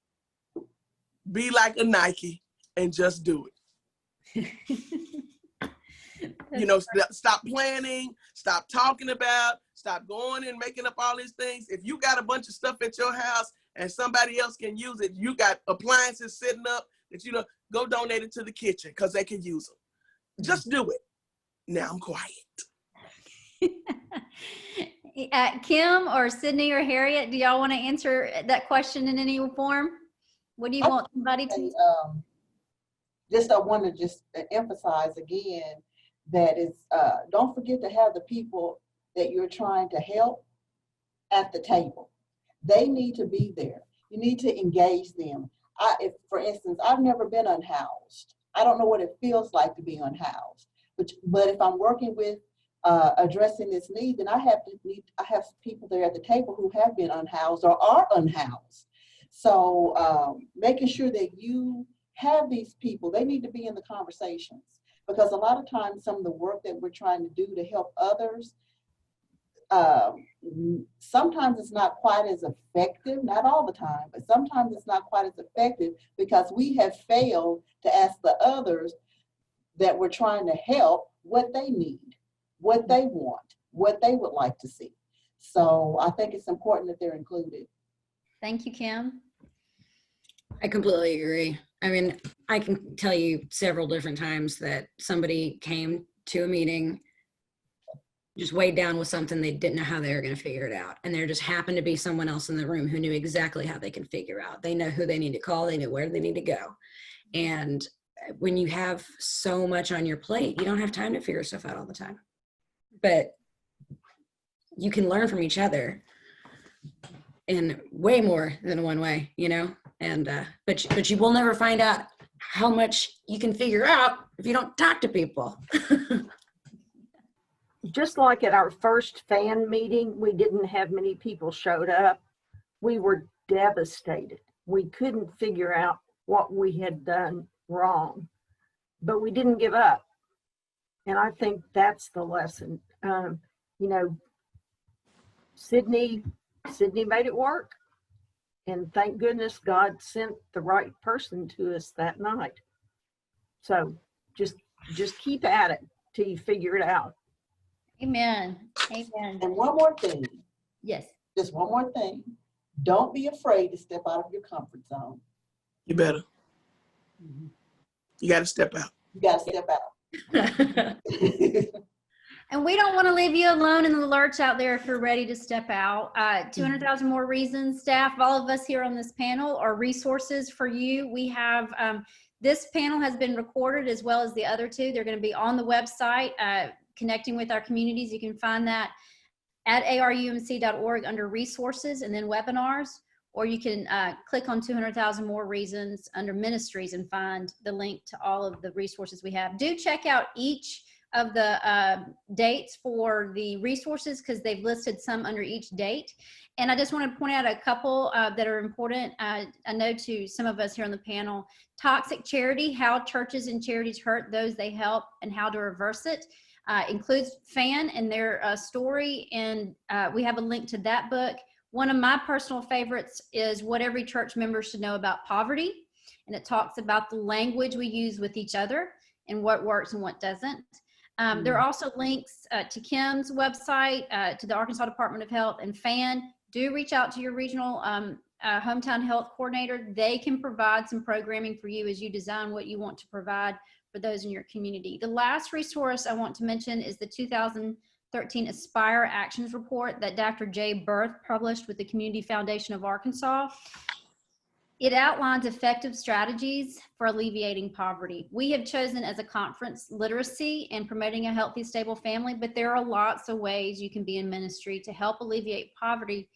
Be like a Nike and just do it. You know, stop planning, stop talking about, stop going and making up all these things. If you got a bunch of stuff at your house and somebody else can use it, you got appliances sitting up that, you know, go donate it to the kitchen because they can use them. Just do it. Now I'm quiet. Kim or Sydney or Harriet, do y'all want to answer that question in any form? What do you want somebody to? I want to just emphasize again that it's, don't forget to have the people that you're trying to help at the table. They need to be there. You need to engage them. If, for instance, I've never been unhoused. I don't know what it feels like to be unhoused. But if I'm working with addressing this need, then I have people there at the table who have been unhoused or are unhoused. So making sure that you have these people, they need to be in the conversations, because a lot of times some of the work that we're trying to do to help others, sometimes it's not quite as effective, not all the time, but sometimes it's not quite as effective because we have failed to ask the others that we're trying to help what they need, what they want, what they would like to see. So I think it's important that they're included. Thank you, Kim. I completely agree. I mean, I can tell you several different times that somebody came to a meeting just weighed down with something they didn't know how they were going to figure it out. And there just happened to be someone else in the room who knew exactly how they can figure out. They know who they need to call. They know where they need to go. And when you have so much on your plate, you don't have time to figure stuff out all the time. But you can learn from each other in way more than one way, you know? And but you will never find out how much you can figure out if you don't talk to people. Just like at our first fan meeting, we didn't have many people showed up. We were devastated. We couldn't figure out what we had done wrong, but we didn't give up. And I think that's the lesson. You know, Sydney made it work. And thank goodness God sent the right person to us that night. So just keep at it till you figure it out. Amen. Amen. And one more thing. Yes. Just one more thing. Don't be afraid to step out of your comfort zone. You better. You got to step out. You got to step out. And we don't want to leave you alone in the lurch out there if you're ready to step out. 200,000 More Reasons staff, all of us here on this panel are resources for you. We have, this panel has been recorded as well as the other two. They're going to be on the website, connecting with our communities. You can find that at arumc.org under resources and then webinars. or you can click on 200,000 More Reasons under Ministries and find the link to all of the resources we have. Do check out each of the dates for the resources, because they've listed some under each date. And I just want to point out a couple that are important. I know to some of us here on the panel, toxic charity, how churches and charities hurt those they help and how to reverse it, includes Fan and their story. And we have a link to that book. One of my personal favorites is What Every Church Member Should Know About Poverty. And it talks about the language we use with each other and what works and what doesn't. There are also links to Kim's website, to the Arkansas Department of Health, and Fan. Do reach out to your regional hometown health coordinator. They can provide some programming for you as you design what you want to provide for those in your community. The last resource I want to mention is the 2013 Aspire Actions Report that Dr. Jay Berth published with the Community Foundation of Arkansas. It outlines effective strategies for alleviating poverty. We have chosen as a conference literacy and promoting a healthy, stable family, but there are lots of ways you can be in ministry to help alleviate poverty.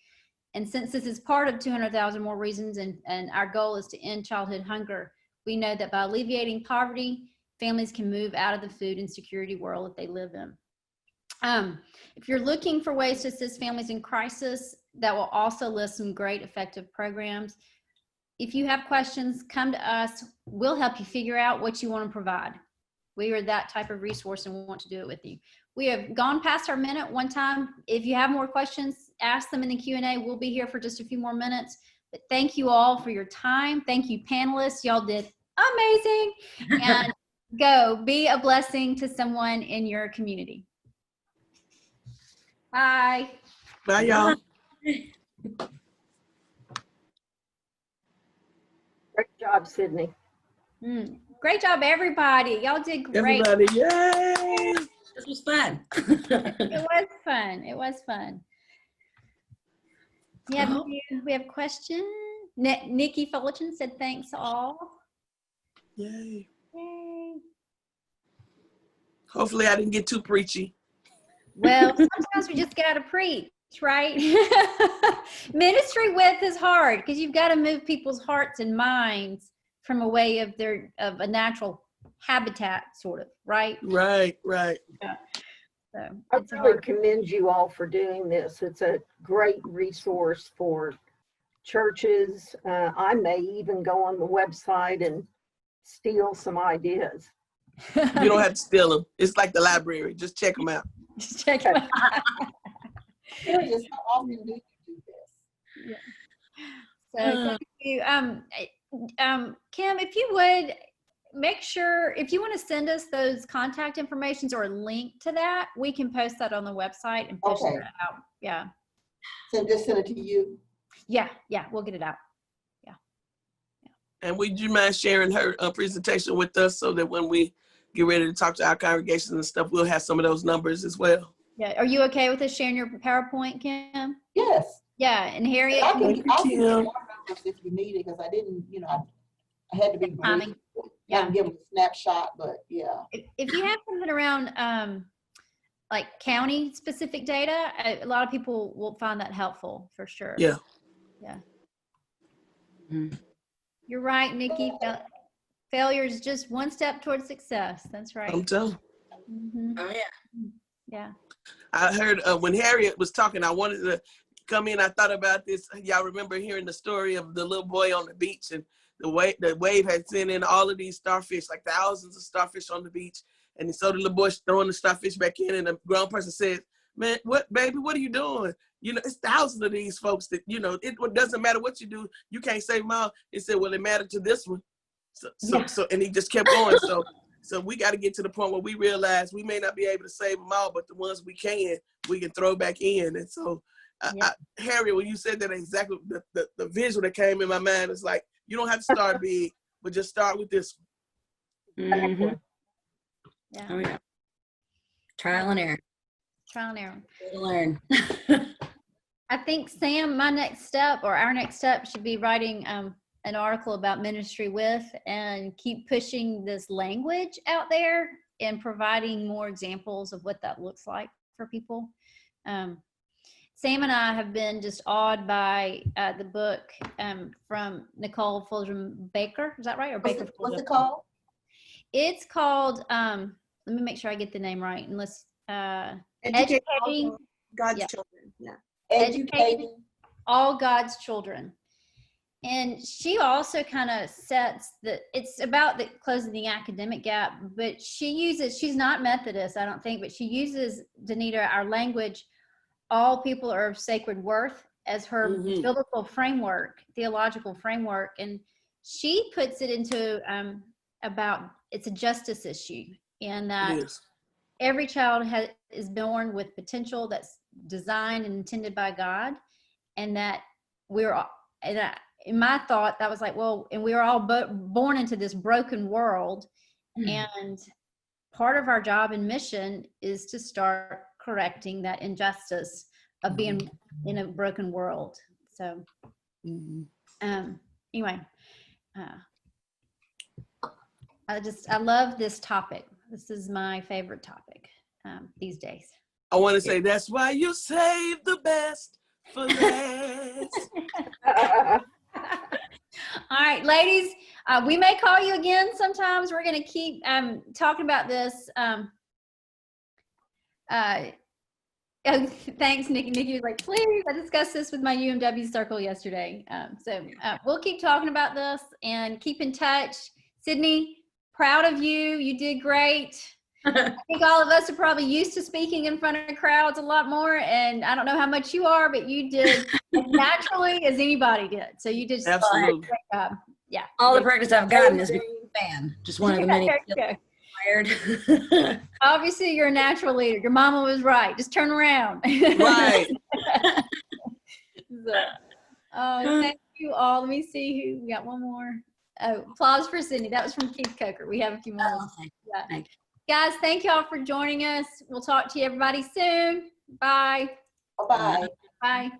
And since this is part of 200,000 More Reasons, and our goal is to end childhood hunger, we know that by alleviating poverty, families can move out of the food insecurity world that they live in. If you're looking for ways to assist families in crisis, that will also list some great effective programs. If you have questions, come to us. We'll help you figure out what you want to provide. We are that type of resource and we want to do it with you. We have gone past our minute one time. If you have more questions, ask them in the Q&A. We'll be here for just a few more minutes. But thank you all for your time. Thank you, panelists. Y'all did amazing. And go be a blessing to someone in your community. Bye. Bye, y'all. Great job, Sydney. Great job, everybody. Y'all did great. Everybody, yay! This was fun. It was fun. It was fun. Yeah, we have questions. Nikki Fullerton said thanks all. Yay. Yay. Hopefully I didn't get too preachy. Well, sometimes we just got to preach, right? Ministry with is hard because you've got to move people's hearts and minds from a way of a natural habitat, sort of, right? Right. Yeah. So I really commend you all for doing this. It's a great resource for churches. I may even go on the website and steal some ideas. You don't have to steal them. It's like the library. Just check them out. Just check it out. Curious, how often do you do this? Yeah. So thank you. Kim, if you would make sure, if you want to send us those contact informations or a link to that, we can post that on the website and push that out. Yeah. So just send it to you? Yeah, we'll get it out. And would you mind sharing her presentation with us so that when we get ready to talk to our congregations and stuff, we'll have some of those numbers as well? Yeah. Are you okay with us sharing your PowerPoint, Kim? Yes. Yeah. And Harriet, I can get more numbers if you need it, because I didn't, I had to be brief. Yeah, give them a snapshot, but yeah. If you have something around like county specific data, a lot of people will find that helpful for sure. Yeah. Mm-hmm. You're right, Nikki. Failure is just one step towards success. That's right. I'm telling. Mm-hmm. Oh yeah. Yeah. I heard when Harriet was talking, I wanted to come in. I thought about this. Y'all remember hearing the story of the little boy on the beach, and the wave had sent in all of these starfish, like thousands of starfish on the beach. And so the little boy throwing the starfish back in, and the grown person said, "Man, what, baby, what are you doing? It's thousands of these folks that, it doesn't matter what you do. You can't save them all." He said, "Well, it mattered to this one." So, and he just kept going. So we got to get to the point where we realize we may not be able to save them all, but the ones we can throw back in. And so, Harriet, when you said that, exactly the visual that came in my mind is like, you don't have to start big, but just start with this one. Mm-hmm. Yeah. Oh yeah. Trial and error. Trial and error. To learn. I think, Sam, our next step should be writing an article about ministry with, and keep pushing this language out there and providing more examples of what that looks like for people. Sam and I have been just awed by the book from Nicole Fulgham Baker. Is that right? Or Baker? What's it called? It's called, let me make sure I get the name right. Unless Educating Educating God's children. Yeah. Educating All God's Children. And she also kind of sets it's about closing the academic gap, but she's not Methodist, I don't think, but she uses, Danita, our language, all people are of sacred worth, as her biblical framework, theological framework. And she puts it into about, it's a justice issue, and that every child is born with potential that's designed and intended by God, and that in my thought, that was like, well, and we are all born into this broken world. And part of our job and mission is to start correcting that injustice of being in a broken world. So, anyway, I love this topic. This is my favorite topic these days. I want to say, that's why you save the best for last. All right, ladies, we may call you again sometimes. We're going to keep talking about this. Thanks, Nikki. Nikki was like, please, I discussed this with my UMW circle yesterday. So we'll keep talking about this and keep in touch. Sydney, proud of you. You did great. I think all of us are probably used to speaking in front of crowds a lot more, and I don't know how much you are, but you did as naturally as anybody did. So you did a great job. Yeah. All the practice I've gotten is being a fan. Just one of the many. Obviously, you're a natural leader. Your mama was right. Just turn around. Right. Thank you all. Let me see who we got. One more. Oh, applause for Sydney. That was from Keith Coker. We have a few more. Yeah. Guys, thank y'all for joining us. We'll talk to you everybody soon. Bye. Bye. Bye.